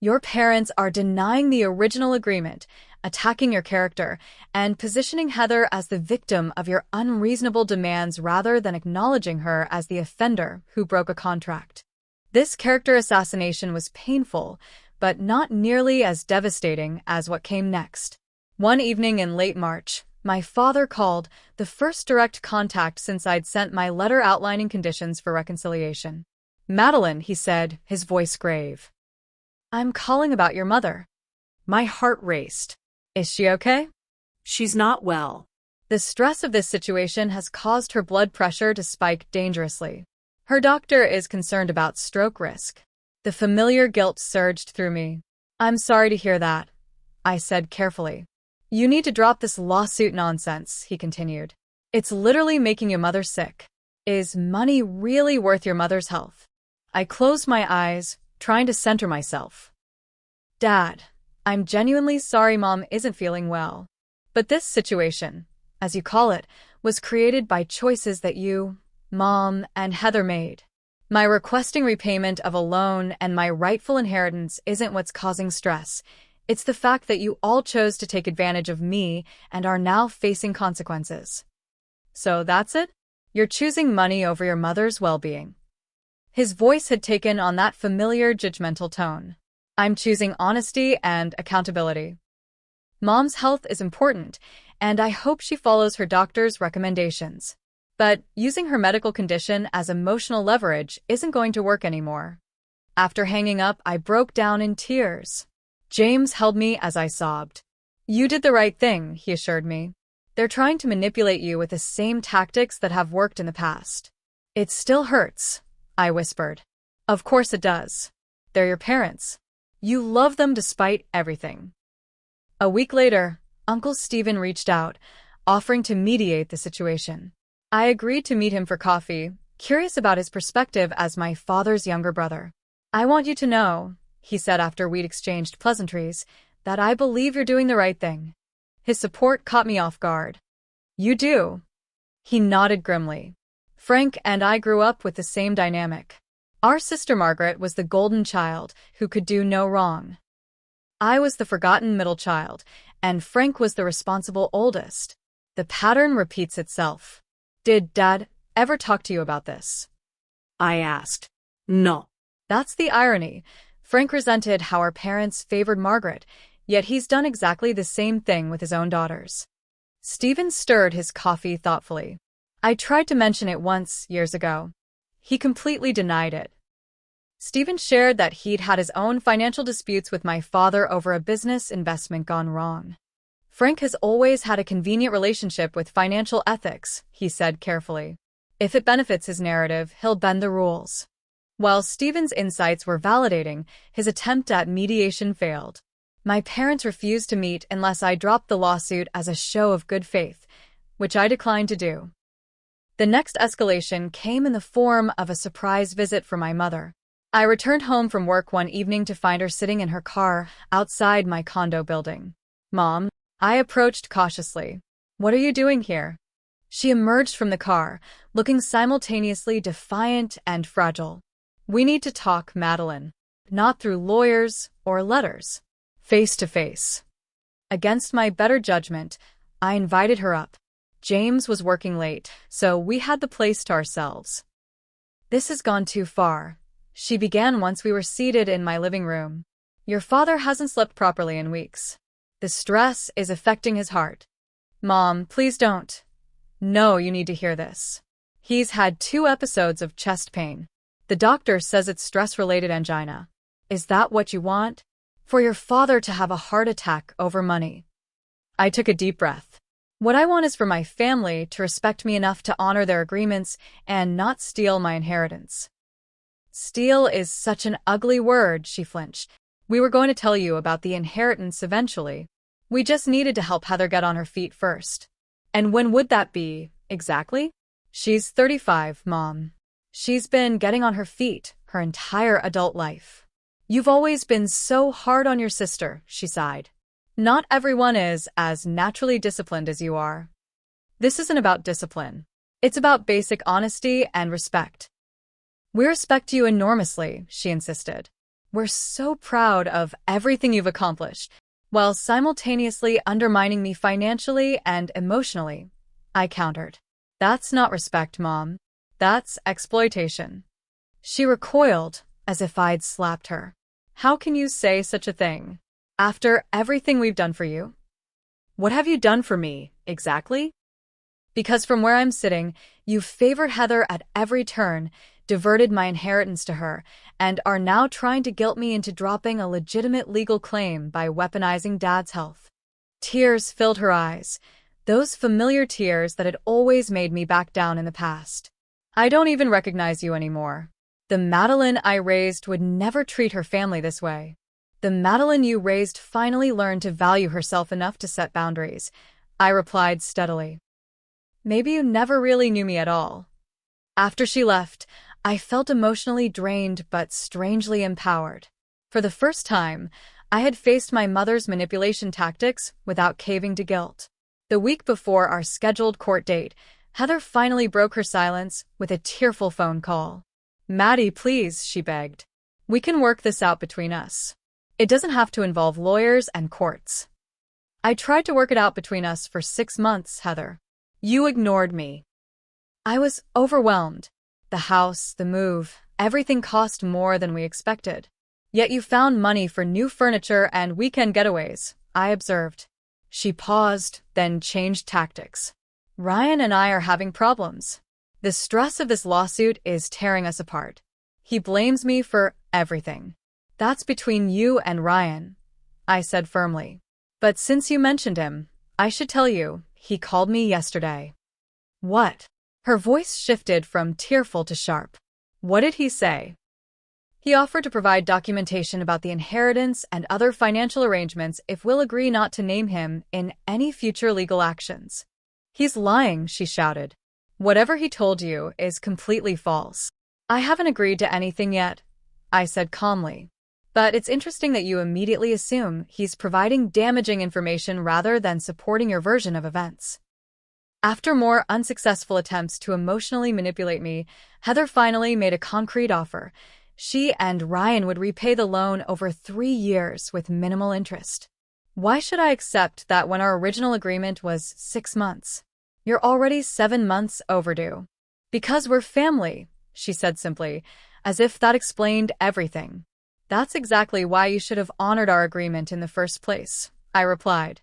Your parents are denying the original agreement, attacking your character, and positioning Heather as the victim of your unreasonable demands rather than acknowledging her as the offender who broke a contract. This character assassination was painful, but not nearly as devastating as what came next. One evening in late March, my father called, the first direct contact since I'd sent my letter outlining conditions for reconciliation. "Madeline," he said, his voice grave. "I'm calling about your mother." My heart raced. "Is she okay?" she's not well. The stress of this situation has caused her blood pressure to spike dangerously. Her doctor is concerned about stroke risk. The familiar guilt surged through me. "I'm sorry to hear that," I said carefully. "You need to drop this lawsuit nonsense," he continued. "It's literally making your mother sick. Is money really worth your mother's health?" I closed my eyes, trying to center myself. "Dad, I'm genuinely sorry Mom isn't feeling well. But this situation, as you call it, was created by choices that you, Mom, and Heather made. My requesting repayment of a loan and my rightful inheritance isn't what's causing stress. It's the fact that you all chose to take advantage of me and are now facing consequences. So that's it? You're choosing money over your mother's well-being." His voice had taken on that familiar judgmental tone. "I'm choosing honesty and accountability. Mom's health is important, and I hope she follows her doctor's recommendations. But using her medical condition as emotional leverage isn't going to work anymore." After hanging up, I broke down in tears. James held me as I sobbed. "You did the right thing," he assured me. "They're trying to manipulate you with the same tactics that have worked in the past." "It still hurts," I whispered. "Of course it does. They're your parents. You love them despite everything." A week later, Uncle Stephen reached out, offering to mediate the situation. I agreed to meet him for coffee, curious about his perspective as my father's younger brother. "I want you to know," he said after we'd exchanged pleasantries, "that I believe you're doing the right thing." His support caught me off guard. "You do?" He nodded grimly. "Frank and I grew up with the same dynamic. Our sister Margaret was the golden child who could do no wrong. I was the forgotten middle child, and Frank was the responsible oldest. The pattern repeats itself." "Did Dad ever talk to you about this?" I asked. "No." That's the irony. Frank resented how our parents favored Margaret, yet he's done exactly the same thing with his own daughters. Stephen stirred his coffee thoughtfully. "I tried to mention it once, years ago. He completely denied it." Stephen shared that he'd had his own financial disputes with my father over a business investment gone wrong. "Frank has always had a convenient relationship with financial ethics," he said carefully. "If it benefits his narrative, he'll bend the rules." While Stephen's insights were validating, his attempt at mediation failed. My parents refused to meet unless I dropped the lawsuit as a show of good faith, which I declined to do. The next escalation came in the form of a surprise visit from my mother. I returned home from work one evening to find her sitting in her car outside my condo building. "Mom," I approached cautiously. "What are you doing here?" She emerged from the car, looking simultaneously defiant and fragile. "We need to talk, Madeline. Not through lawyers or letters. Face to face." Against my better judgment, I invited her up. James was working late, so we had the place to ourselves. "This has gone too far," she began once we were seated in my living room. "Your father hasn't slept properly in weeks. The stress is affecting his heart." "Mom, please don't." "No, you need to hear this. He's had 2 episodes of chest pain. The doctor says it's stress-related angina. Is that what you want? For your father to have a heart attack over money?" I took a deep breath. What I want is for my family to respect me enough to honor their agreements and not steal my inheritance. Steal is such an ugly word, she flinched. We were going to tell you about the inheritance eventually. We just needed to help Heather get on her feet first. And when would that be, exactly? She's 35, Mom. She's been getting on her feet her entire adult life. You've always been so hard on your sister, she sighed. Not everyone is as naturally disciplined as you are. This isn't about discipline. It's about basic honesty and respect. We respect you enormously, she insisted. We're so proud of everything you've accomplished, while simultaneously undermining me financially and emotionally, I countered. That's not respect, Mom. That's exploitation. She recoiled, as if I'd slapped her. How can you say such a thing? After everything we've done for you? What have you done for me, exactly? Because from where I'm sitting, you've favored Heather at every turn, diverted my inheritance to her, and are now trying to guilt me into dropping a legitimate legal claim by weaponizing Dad's health. Tears filled her eyes, those familiar tears that had always made me back down in the past. I don't even recognize you anymore. The Madeline I raised would never treat her family this way. The Madeline you raised finally learned to value herself enough to set boundaries, I replied steadily. Maybe you never really knew me at all. After she left, I felt emotionally drained but strangely empowered. For the first time, I had faced my mother's manipulation tactics without caving to guilt. The week before our scheduled court date, Heather finally broke her silence with a tearful phone call. Maddie, please, she begged. We can work this out between us. It doesn't have to involve lawyers and courts. I tried to work it out between us for 6 months, Heather. You ignored me. I was overwhelmed. The house, the move, everything cost more than we expected. Yet you found money for new furniture and weekend getaways, I observed. She paused, then changed tactics. Ryan and I are having problems. The stress of this lawsuit is tearing us apart. He blames me for everything. That's between you and Ryan, I said firmly. But since you mentioned him, I should tell you, he called me yesterday. What? Her voice shifted from tearful to sharp. What did he say? He offered to provide documentation about the inheritance and other financial arrangements if we'll agree not to name him in any future legal actions. He's lying, she shouted. Whatever he told you is completely false. I haven't agreed to anything yet, I said calmly. But it's interesting that you immediately assume he's providing damaging information rather than supporting your version of events. After more unsuccessful attempts to emotionally manipulate me, Heather finally made a concrete offer. She and Ryan would repay the loan over 3 years with minimal interest. Why should I accept that when our original agreement was 6 months? You're already 7 months overdue. Because we're family, she said simply, as if that explained everything. That's exactly why you should have honored our agreement in the first place, I replied.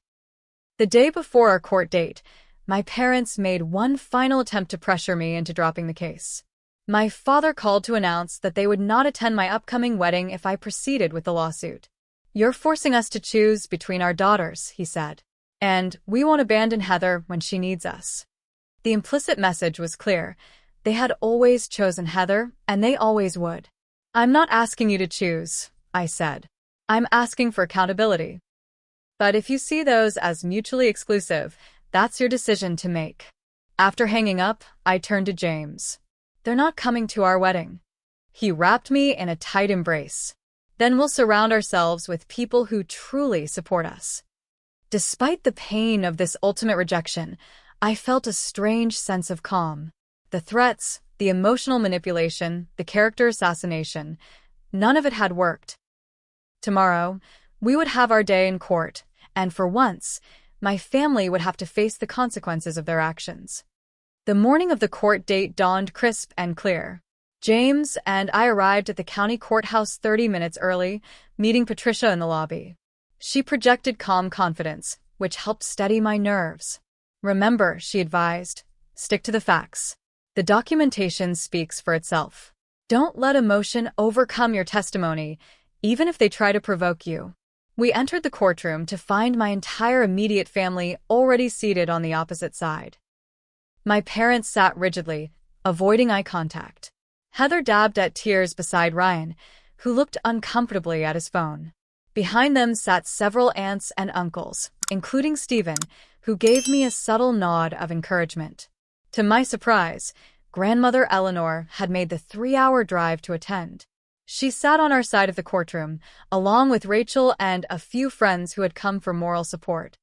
The day before our court date, my parents made one final attempt to pressure me into dropping the case. My father called to announce that they would not attend my upcoming wedding if I proceeded with the lawsuit. You're forcing us to choose between our daughters, he said. And we won't abandon Heather when she needs us. The implicit message was clear. They had always chosen Heather, and they always would. I'm not asking you to choose, I said. I'm asking for accountability. But if you see those as mutually exclusive, that's your decision to make. After hanging up, I turned to James. They're not coming to our wedding. He wrapped me in a tight embrace. Then we'll surround ourselves with people who truly support us. Despite the pain of this ultimate rejection, I felt a strange sense of calm. The threats, the emotional manipulation, the character assassination, none of it had worked. Tomorrow, we would have our day in court, and for once, my family would have to face the consequences of their actions. The morning of the court date dawned crisp and clear. James and I arrived at the county courthouse 30 minutes early, meeting Patricia in the lobby. She projected calm confidence, which helped steady my nerves. Remember, she advised, stick to the facts. The documentation speaks for itself. Don't let emotion overcome your testimony, even if they try to provoke you. We entered the courtroom to find my entire immediate family already seated on the opposite side. My parents sat rigidly, avoiding eye contact. Heather dabbed at tears beside Ryan, who looked uncomfortably at his phone. Behind them sat several aunts and uncles, including Stephen, who gave me a subtle nod of encouragement. To my surprise, Grandmother Eleanor had made the 3-hour drive to attend. She sat on our side of the courtroom, along with Rachel and a few friends who had come for moral support.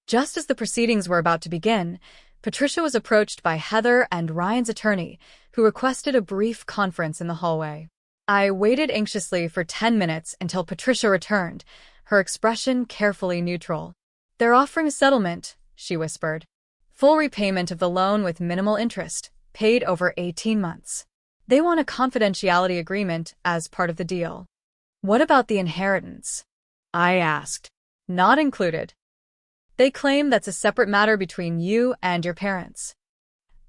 Just as the proceedings were about to begin, Patricia was approached by Heather and Ryan's attorney, who requested a brief conference in the hallway. I waited anxiously for 10 minutes until Patricia returned, her expression carefully neutral. "They're offering a settlement," she whispered. "Full repayment of the loan with minimal interest, paid over 18 months. They want a confidentiality agreement as part of the deal." "What about the inheritance?" I asked. "Not included. They claim that's a separate matter between you and your parents."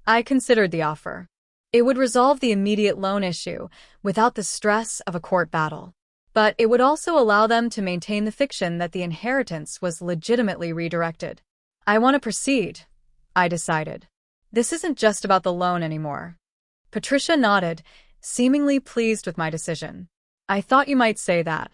I considered the offer. It would resolve the immediate loan issue without the stress of a court battle. But it would also allow them to maintain the fiction that the inheritance was legitimately redirected. "I want to proceed," I decided. "This isn't just about the loan anymore." Patricia nodded, seemingly pleased with my decision. "I thought you might say that."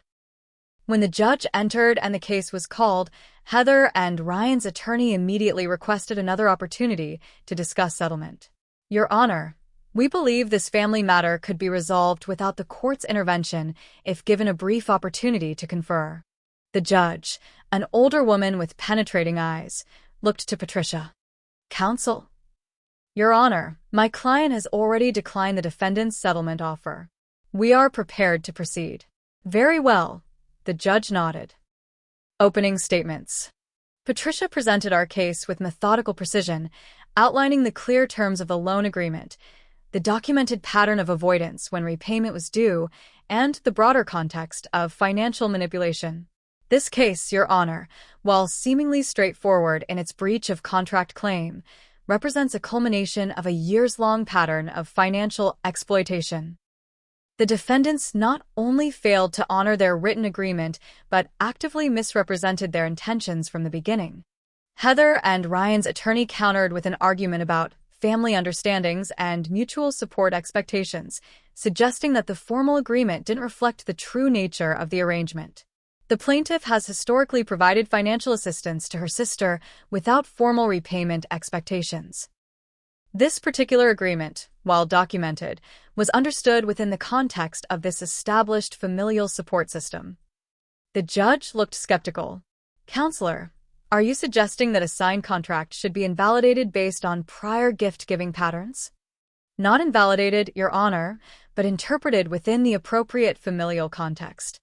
When the judge entered and the case was called, Heather and Ryan's attorney immediately requested another opportunity to discuss settlement. "Your Honor, we believe this family matter could be resolved without the court's intervention if given a brief opportunity to confer." The judge, an older woman with penetrating eyes, looked to Patricia. "Counsel?" "Your Honor, my client has already declined the defendant's settlement offer. We are prepared to proceed." "Very well," the judge nodded. Opening statements. Patricia presented our case with methodical precision, outlining the clear terms of the loan agreement, the documented pattern of avoidance when repayment was due, and the broader context of financial manipulation. This case, Your Honor, while seemingly straightforward in its breach of contract claim, represents a culmination of a years-long pattern of financial exploitation. The defendants not only failed to honor their written agreement, but actively misrepresented their intentions from the beginning. Heather and Ryan's attorney countered with an argument about family understandings and mutual support expectations, suggesting that the formal agreement didn't reflect the true nature of the arrangement. The plaintiff has historically provided financial assistance to her sister without formal repayment expectations. This particular agreement, while documented, was understood within the context of this established familial support system. The judge looked skeptical. "Counselor, are you suggesting that a signed contract should be invalidated based on prior gift-giving patterns?" "Not invalidated, Your Honor, but interpreted within the appropriate familial context."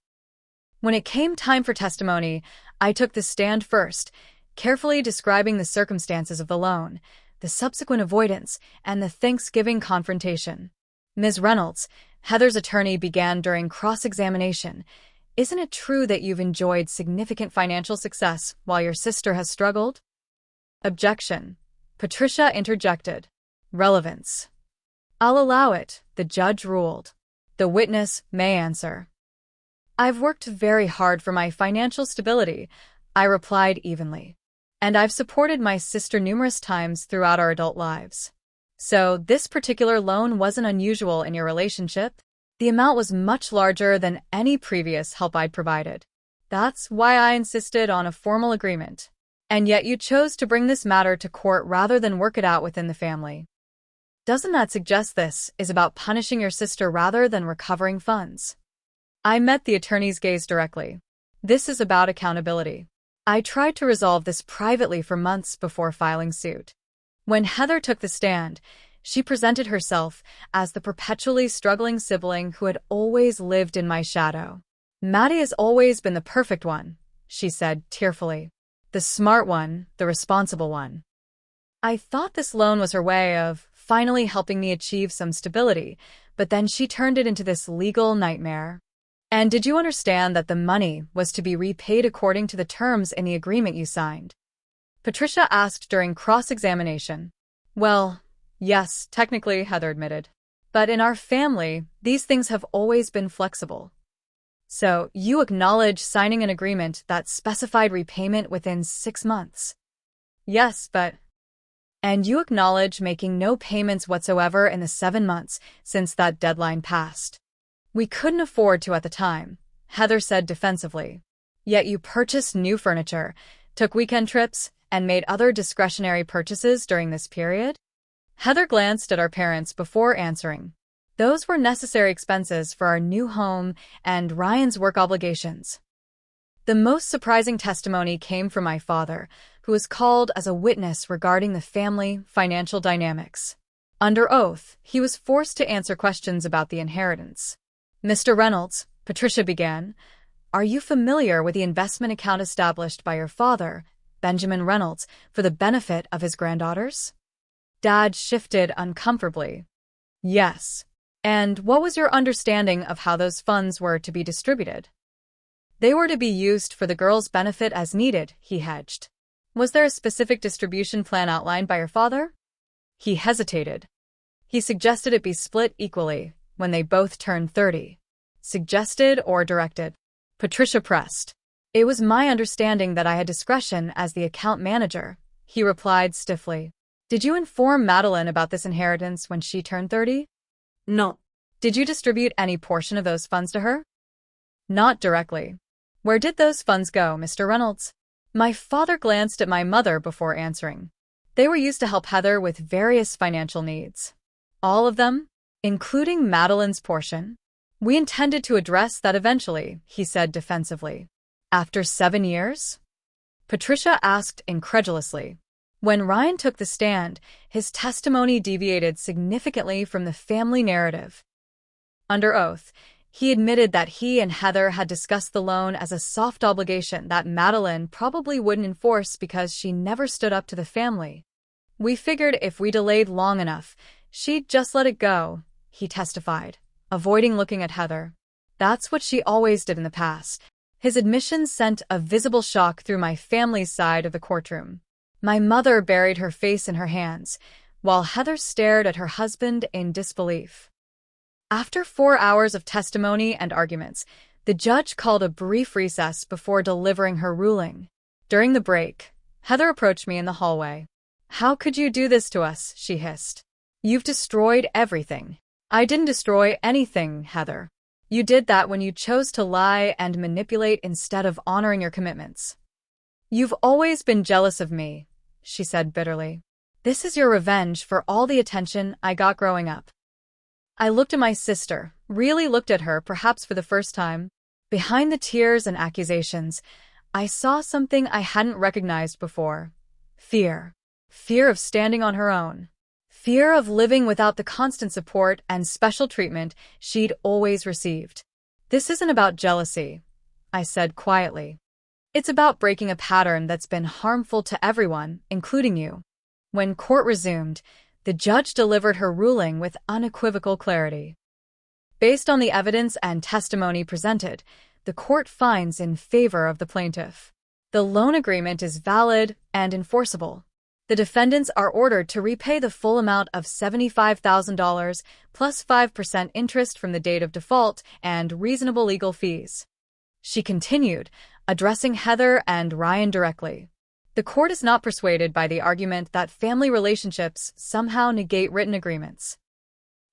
When it came time for testimony, I took the stand first, carefully describing the circumstances of the loan, the subsequent avoidance, and the Thanksgiving confrontation. "Ms. Reynolds," Heather's attorney began during cross-examination, "isn't it true that you've enjoyed significant financial success while your sister has struggled?" "Objection," Patricia interjected. "Relevance." "I'll allow it," the judge ruled. "The witness may answer." "I've worked very hard for my financial stability," I replied evenly. "And I've supported my sister numerous times throughout our adult lives." "So this particular loan wasn't unusual in your relationship? The amount was much larger than any previous help I'd provided. That's why I insisted on a formal agreement. And yet you chose to bring this matter to court rather than work it out within the family. Doesn't that suggest this is about punishing your sister rather than recovering funds?" I met the attorney's gaze directly. "This is about accountability. I tried to resolve this privately for months before filing suit." When Heather took the stand, she presented herself as the perpetually struggling sibling who had always lived in my shadow. "Maddie has always been the perfect one," she said tearfully. "The smart one, the responsible one." I thought this loan was her way of finally helping me achieve some stability, but then she turned it into this legal nightmare. "And did you understand that the money was to be repaid according to the terms in the agreement you signed?" Patricia asked during cross-examination. "Well, yes, technically," Heather admitted. "But in our family, these things have always been flexible." So, you acknowledge signing an agreement that specified repayment within 6 months? Yes, but... And you acknowledge making no payments whatsoever in the 7 months since that deadline passed? We couldn't afford to at the time, Heather said defensively. Yet you purchased new furniture, took weekend trips, and made other discretionary purchases during this period? Heather glanced at our parents before answering. Those were necessary expenses for our new home and Ryan's work obligations. The most surprising testimony came from my father, who was called as a witness regarding the family financial dynamics. Under oath, he was forced to answer questions about the inheritance. Mr. Reynolds, Patricia began, are you familiar with the investment account established by your father, Benjamin Reynolds, for the benefit of his granddaughters? Dad shifted uncomfortably. Yes. And what was your understanding of how those funds were to be distributed? They were to be used for the girls' benefit as needed, he hedged. Was there a specific distribution plan outlined by your father? He hesitated. He suggested it be split equally when they both turned 30. Suggested or directed? Patricia pressed. It was my understanding that I had discretion as the account manager, he replied stiffly. Did you inform Madeline about this inheritance when she turned 30? No. Did you distribute any portion of those funds to her? Not directly. Where did those funds go, Mr. Reynolds? My father glanced at my mother before answering. They were used to help Heather with various financial needs. All of them, including Madeline's portion? We intended to address that eventually, he said defensively. After 7 years? Patricia asked incredulously. When Ryan took the stand, his testimony deviated significantly from the family narrative. Under oath, he admitted that he and Heather had discussed the loan as a soft obligation that Madeline probably wouldn't enforce because she never stood up to the family. We figured if we delayed long enough, she'd just let it go, he testified, avoiding looking at Heather. That's what she always did in the past. His admission sent a visible shock through my family's side of the courtroom. My mother buried her face in her hands, while Heather stared at her husband in disbelief. After 4 hours of testimony and arguments, the judge called a brief recess before delivering her ruling. During the break, Heather approached me in the hallway. How could you do this to us? She hissed. You've destroyed everything. I didn't destroy anything, Heather. You did that when you chose to lie and manipulate instead of honoring your commitments. You've always been jealous of me, she said bitterly. This is your revenge for all the attention I got growing up. I looked at my sister, really looked at her perhaps for the first time. Behind the tears and accusations, I saw something I hadn't recognized before. Fear. Fear of standing on her own. Fear of living without the constant support and special treatment she'd always received. This isn't about jealousy, I said quietly. It's about breaking a pattern that's been harmful to everyone, including you. When court resumed, the judge delivered her ruling with unequivocal clarity. Based on the evidence and testimony presented, the court finds in favor of the plaintiff. The loan agreement is valid and enforceable. The defendants are ordered to repay the full amount of $75,000 plus 5% interest from the date of default and reasonable legal fees. She continued, addressing Heather and Ryan directly. The court is not persuaded by the argument that family relationships somehow negate written agreements.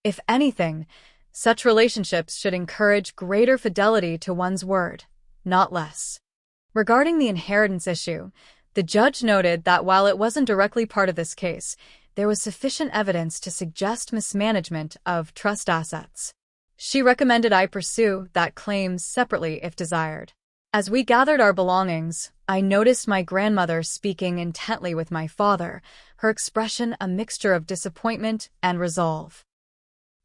If anything, such relationships should encourage greater fidelity to one's word, not less. Regarding the inheritance issue, the judge noted that while it wasn't directly part of this case, there was sufficient evidence to suggest mismanagement of trust assets. She recommended I pursue that claim separately if desired. As we gathered our belongings, I noticed my grandmother speaking intently with my father, her expression a mixture of disappointment and resolve.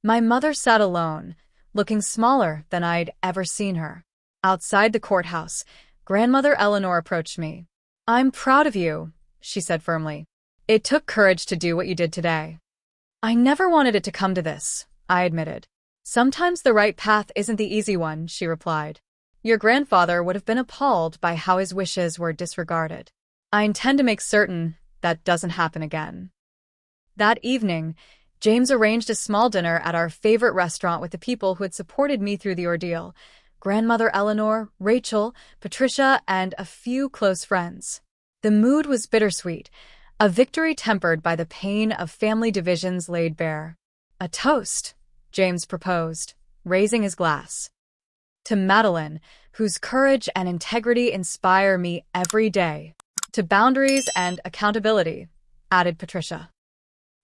My mother sat alone, looking smaller than I'd ever seen her. Outside the courthouse, Grandmother Eleanor approached me. I'm proud of you, she said firmly. It took courage to do what you did today. I never wanted it to come to this, I admitted. Sometimes the right path isn't the easy one, she replied. Your grandfather would have been appalled by how his wishes were disregarded. I intend to make certain that doesn't happen again. That evening, James arranged a small dinner at our favorite restaurant with the people who had supported me through the ordeal. grandmother Eleanor, Rachel, Patricia, and a few close friends. The mood was bittersweet, a victory tempered by the pain of family divisions laid bare. "A toast," James proposed, raising his glass. "To Madeline, whose courage and integrity inspire me every day. To boundaries and accountability," added Patricia.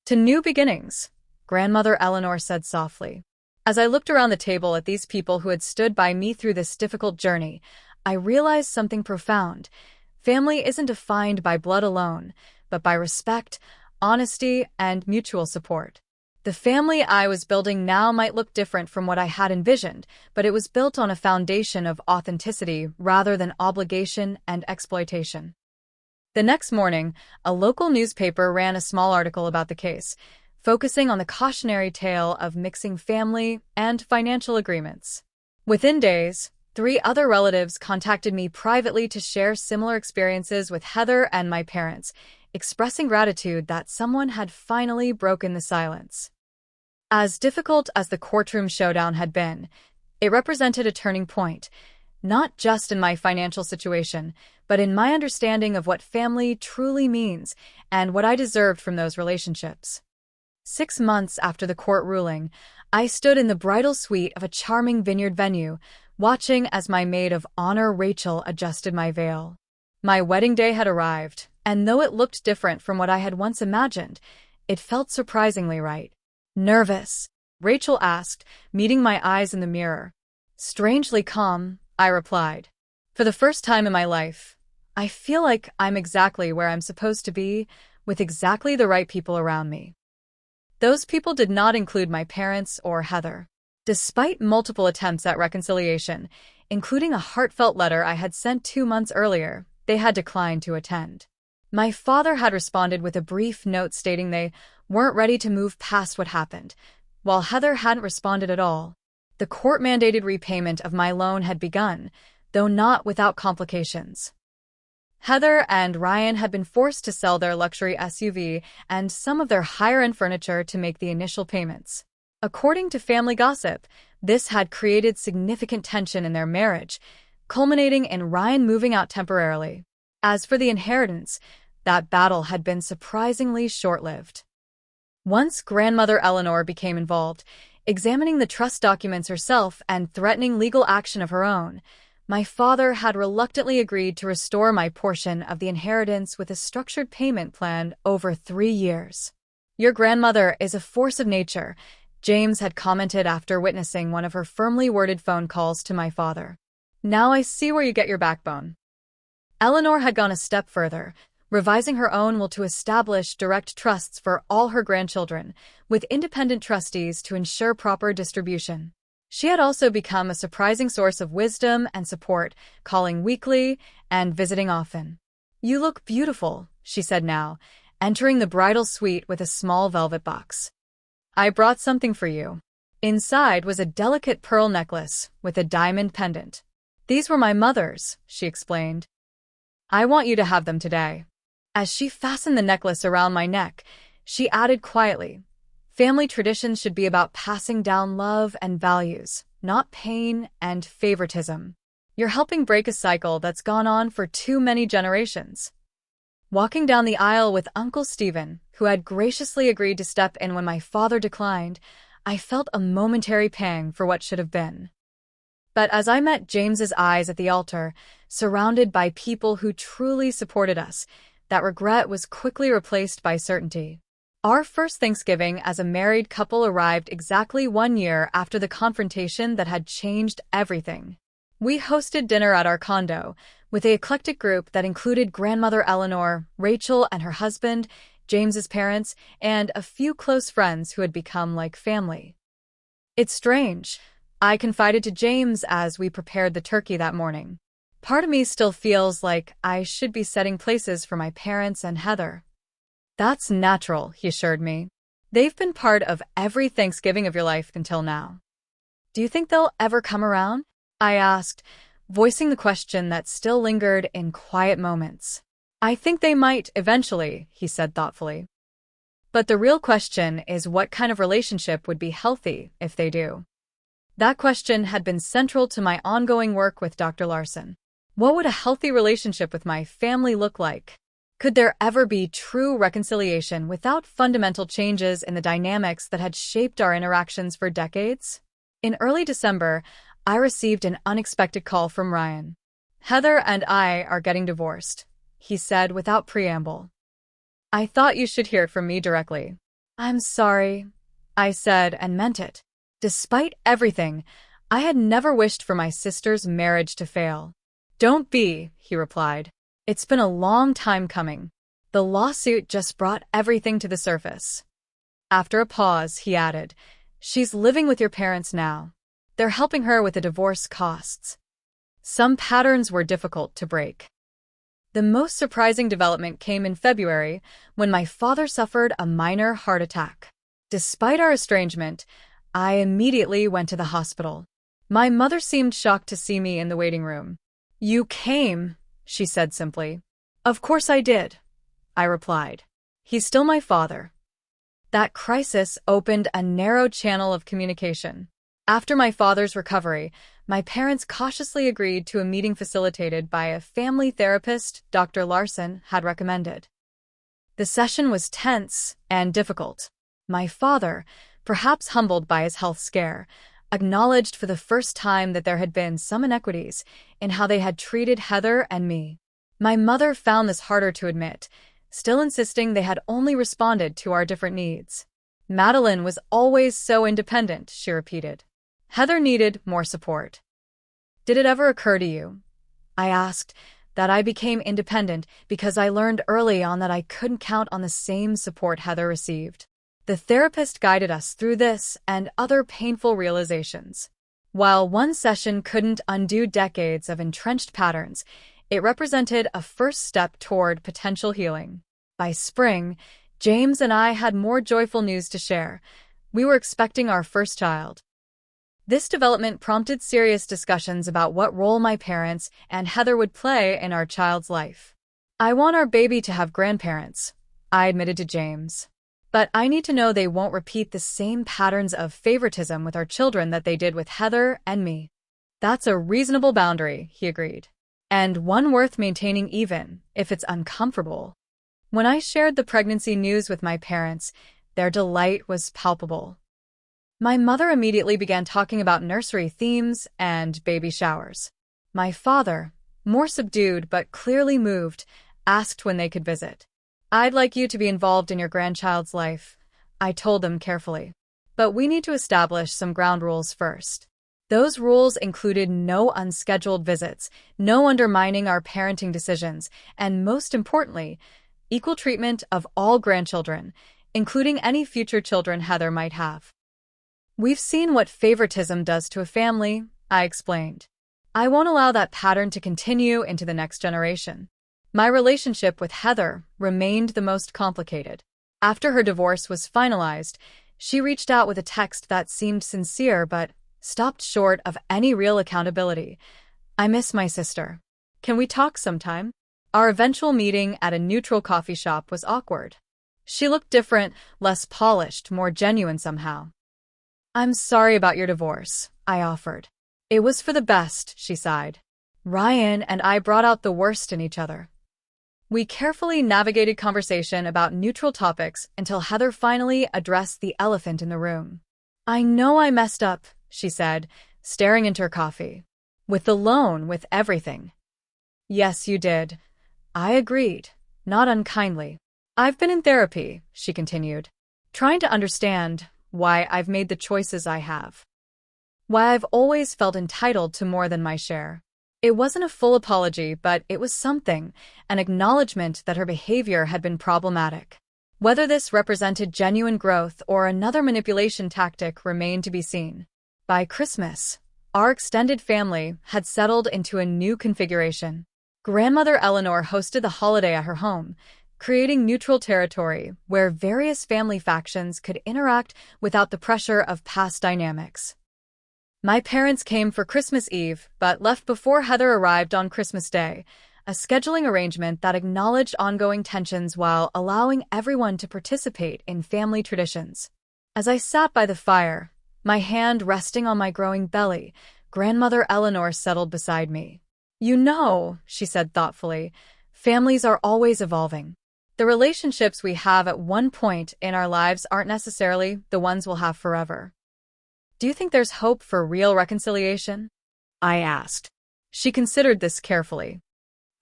"To new beginnings," grandmother Eleanor said softly. As I looked around the table at these people who had stood by me through this difficult journey, I realized something profound. Family isn't defined by blood alone, but by respect, honesty, and mutual support. The family I was building now might look different from what I had envisioned, but it was built on a foundation of authenticity rather than obligation and exploitation. The next morning, a local newspaper ran a small article about the case, focusing on the cautionary tale of mixing family and financial agreements. Within days, 3 other relatives contacted me privately to share similar experiences with Heather and my parents, expressing gratitude that someone had finally broken the silence. As difficult as the courtroom showdown had been, it represented a turning point, not just in my financial situation, but in my understanding of what family truly means and what I deserved from those relationships. 6 months after the court ruling, I stood in the bridal suite of a charming vineyard venue, watching as my maid of honor Rachel adjusted my veil. My wedding day had arrived, and though it looked different from what I had once imagined, it felt surprisingly right. "Nervous?" Rachel asked, meeting my eyes in the mirror. "Strangely calm," I replied. "For the first time in my life, I feel like I'm exactly where I'm supposed to be, with exactly the right people around me." Those people did not include my parents or Heather. Despite multiple attempts at reconciliation, including a heartfelt letter I had sent 2 months earlier, they had declined to attend. My father had responded with a brief note stating they weren't ready to move past what happened, while Heather hadn't responded at all. The court-mandated repayment of my loan had begun, though not without complications. Heather and Ryan had been forced to sell their luxury SUV and some of their higher-end furniture to make the initial payments. According to family gossip, this had created significant tension in their marriage, culminating in Ryan moving out temporarily. As for the inheritance, that battle had been surprisingly short-lived. Once grandmother Eleanor became involved, examining the trust documents herself and threatening legal action of her own, my father had reluctantly agreed to restore my portion of the inheritance with a structured payment plan over 3 years. "Your grandmother is a force of nature," James had commented after witnessing one of her firmly worded phone calls to my father. "Now I see where you get your backbone." Eleanor had gone a step further, revising her own will to establish direct trusts for all her grandchildren, with independent trustees to ensure proper distribution. She had also become a surprising source of wisdom and support, calling weekly and visiting often. "You look beautiful," she said now, entering the bridal suite with a small velvet box. "I brought something for you." Inside was a delicate pearl necklace with a diamond pendant. "These were my mother's," she explained. "I want you to have them today." As she fastened the necklace around my neck, she added quietly, "Family traditions should be about passing down love and values, not pain and favoritism. You're helping break a cycle that's gone on for too many generations." Walking down the aisle with Uncle Stephen, who had graciously agreed to step in when my father declined, I felt a momentary pang for what should have been. But as I met James's eyes at the altar, surrounded by people who truly supported us, that regret was quickly replaced by certainty. Our first Thanksgiving as a married couple arrived exactly 1 year after the confrontation that had changed everything. We hosted dinner at our condo, with an eclectic group that included grandmother Eleanor, Rachel and her husband, James's parents, and a few close friends who had become like family. "It's strange," I confided to James as we prepared the turkey that morning. "Part of me still feels like I should be setting places for my parents and Heather." "That's natural," he assured me. "They've been part of every Thanksgiving of your life until now." "Do you think they'll ever come around?" I asked, voicing the question that still lingered in quiet moments. "I think they might eventually," he said thoughtfully. "But the real question is what kind of relationship would be healthy if they do." That question had been central to my ongoing work with Dr. Larson. What would a healthy relationship with my family look like? Could there ever be true reconciliation without fundamental changes in the dynamics that had shaped our interactions for decades? In early December, I received an unexpected call from Ryan. "Heather and I are getting divorced," he said without preamble. "I thought you should hear from me directly." "I'm sorry," I said, and meant it. Despite everything, I had never wished for my sister's marriage to fail. "Don't be," he replied. "It's been a long time coming. The lawsuit just brought everything to the surface." After a pause, he added, "She's living with your parents now. They're helping her with the divorce costs." Some patterns were difficult to break. The most surprising development came in February when my father suffered a minor heart attack. Despite our estrangement, I immediately went to the hospital. My mother seemed shocked to see me in the waiting room. "You came," she said simply. "Of course I did," I replied. "He's still my father." That crisis opened a narrow channel of communication. After my father's recovery, my parents cautiously agreed to a meeting facilitated by a family therapist Dr. Larson had recommended. The session was tense and difficult. My father, perhaps humbled by his health scare, acknowledged for the first time that there had been some inequities in how they had treated Heather and me. My mother found this harder to admit, still insisting they had only responded to our different needs. "Madeline was always so independent," she repeated. "Heather needed more support." "Did it ever occur to you," I asked, "that I became independent because I learned early on that I couldn't count on the same support Heather received?" The therapist guided us through this and other painful realizations. While one session couldn't undo decades of entrenched patterns, it represented a first step toward potential healing. By spring, James and I had more joyful news to share. We were expecting our first child. This development prompted serious discussions about what role my parents and Heather would play in our child's life. "I want our baby to have grandparents," I admitted to James. "But I need to know they won't repeat the same patterns of favoritism with our children that they did with Heather and me." "That's a reasonable boundary," he agreed. "And one worth maintaining even if it's uncomfortable." When I shared the pregnancy news with my parents, their delight was palpable. My mother immediately began talking about nursery themes and baby showers. My father, more subdued but clearly moved, asked when they could visit. "I'd like you to be involved in your grandchild's life," I told them carefully. "But we need to establish some ground rules first." Those rules included no unscheduled visits, no undermining our parenting decisions, and most importantly, equal treatment of all grandchildren, including any future children Heather might have. "We've seen what favoritism does to a family," I explained. "I won't allow that pattern to continue into the next generation." My relationship with Heather remained the most complicated. After her divorce was finalized, she reached out with a text that seemed sincere but stopped short of any real accountability. "I miss my sister. Can we talk sometime?" Our eventual meeting at a neutral coffee shop was awkward. She looked different, less polished, more genuine somehow. "I'm sorry about your divorce," I offered. "It was for the best," she sighed. "Ryan and I brought out the worst in each other." We carefully navigated conversation about neutral topics until Heather finally addressed the elephant in the room. "I know I messed up," she said, staring into her coffee. "With the loan, with everything." "Yes, you did." I agreed, not unkindly. "I've been in therapy," she continued, "trying to understand why I've made the choices I have. Why I've always felt entitled to more than my share." It wasn't a full apology, but it was something, an acknowledgement that her behavior had been problematic. Whether this represented genuine growth or another manipulation tactic remained to be seen. By Christmas, our extended family had settled into a new configuration. Grandmother Eleanor hosted the holiday at her home, creating neutral territory where various family factions could interact without the pressure of past dynamics. My parents came for Christmas Eve, but left before Heather arrived on Christmas Day, a scheduling arrangement that acknowledged ongoing tensions while allowing everyone to participate in family traditions. As I sat by the fire, My hand resting on my growing belly, Grandmother Eleanor settled beside me. "You know," she said thoughtfully, "families are always evolving. The relationships we have at one point in our lives aren't necessarily the ones we'll have forever. Do you think there's hope for real reconciliation?" I asked. She considered this carefully.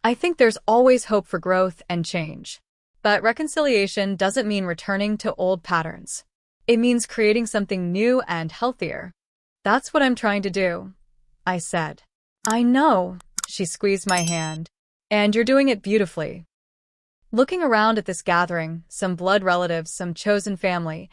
"I think there's always hope for growth and change. But reconciliation doesn't mean returning to old patterns. It means creating something new and healthier. That's what I'm trying to do," I said. "I know," she squeezed my hand. "And you're doing it beautifully." Looking around at this gathering, some blood relatives, some chosen family,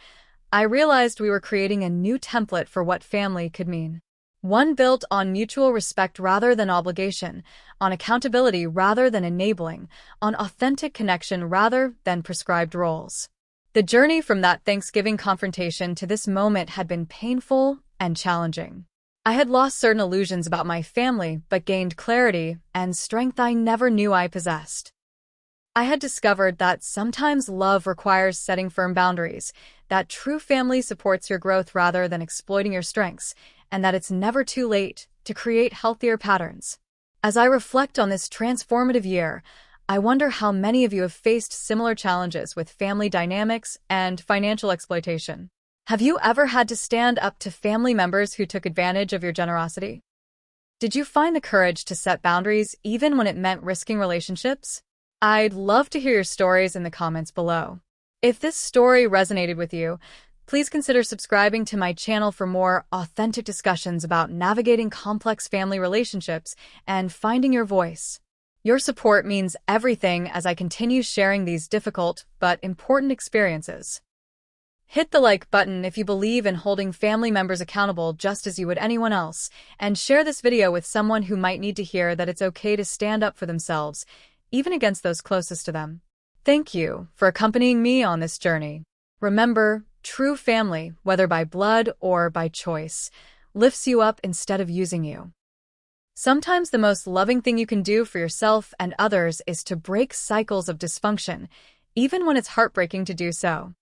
I realized we were creating a new template for what family could mean. One built on mutual respect rather than obligation, on accountability rather than enabling, on authentic connection rather than prescribed roles. The journey from that Thanksgiving confrontation to this moment had been painful and challenging. I had lost certain illusions about my family but gained clarity and strength I never knew I possessed. I had discovered that sometimes love requires setting firm boundaries, that true family supports your growth rather than exploiting your strengths, and that it's never too late to create healthier patterns. As I reflect on this transformative year, I wonder how many of you have faced similar challenges with family dynamics and financial exploitation. Have you ever had to stand up to family members who took advantage of your generosity? Did you find the courage to set boundaries even when it meant risking relationships? I'd love to hear your stories in the comments below. If this story resonated with you, please consider subscribing to my channel for more authentic discussions about navigating complex family relationships and finding your voice. Your support means everything as I continue sharing these difficult but important experiences. Hit the like button if you believe in holding family members accountable just as you would anyone else, and share this video with someone who might need to hear that it's okay to stand up for themselves, even against those closest to them. Thank you for accompanying me on this journey. Remember, true family, whether by blood or by choice, lifts you up instead of using you. Sometimes the most loving thing you can do for yourself and others is to break cycles of dysfunction, even when it's heartbreaking to do so.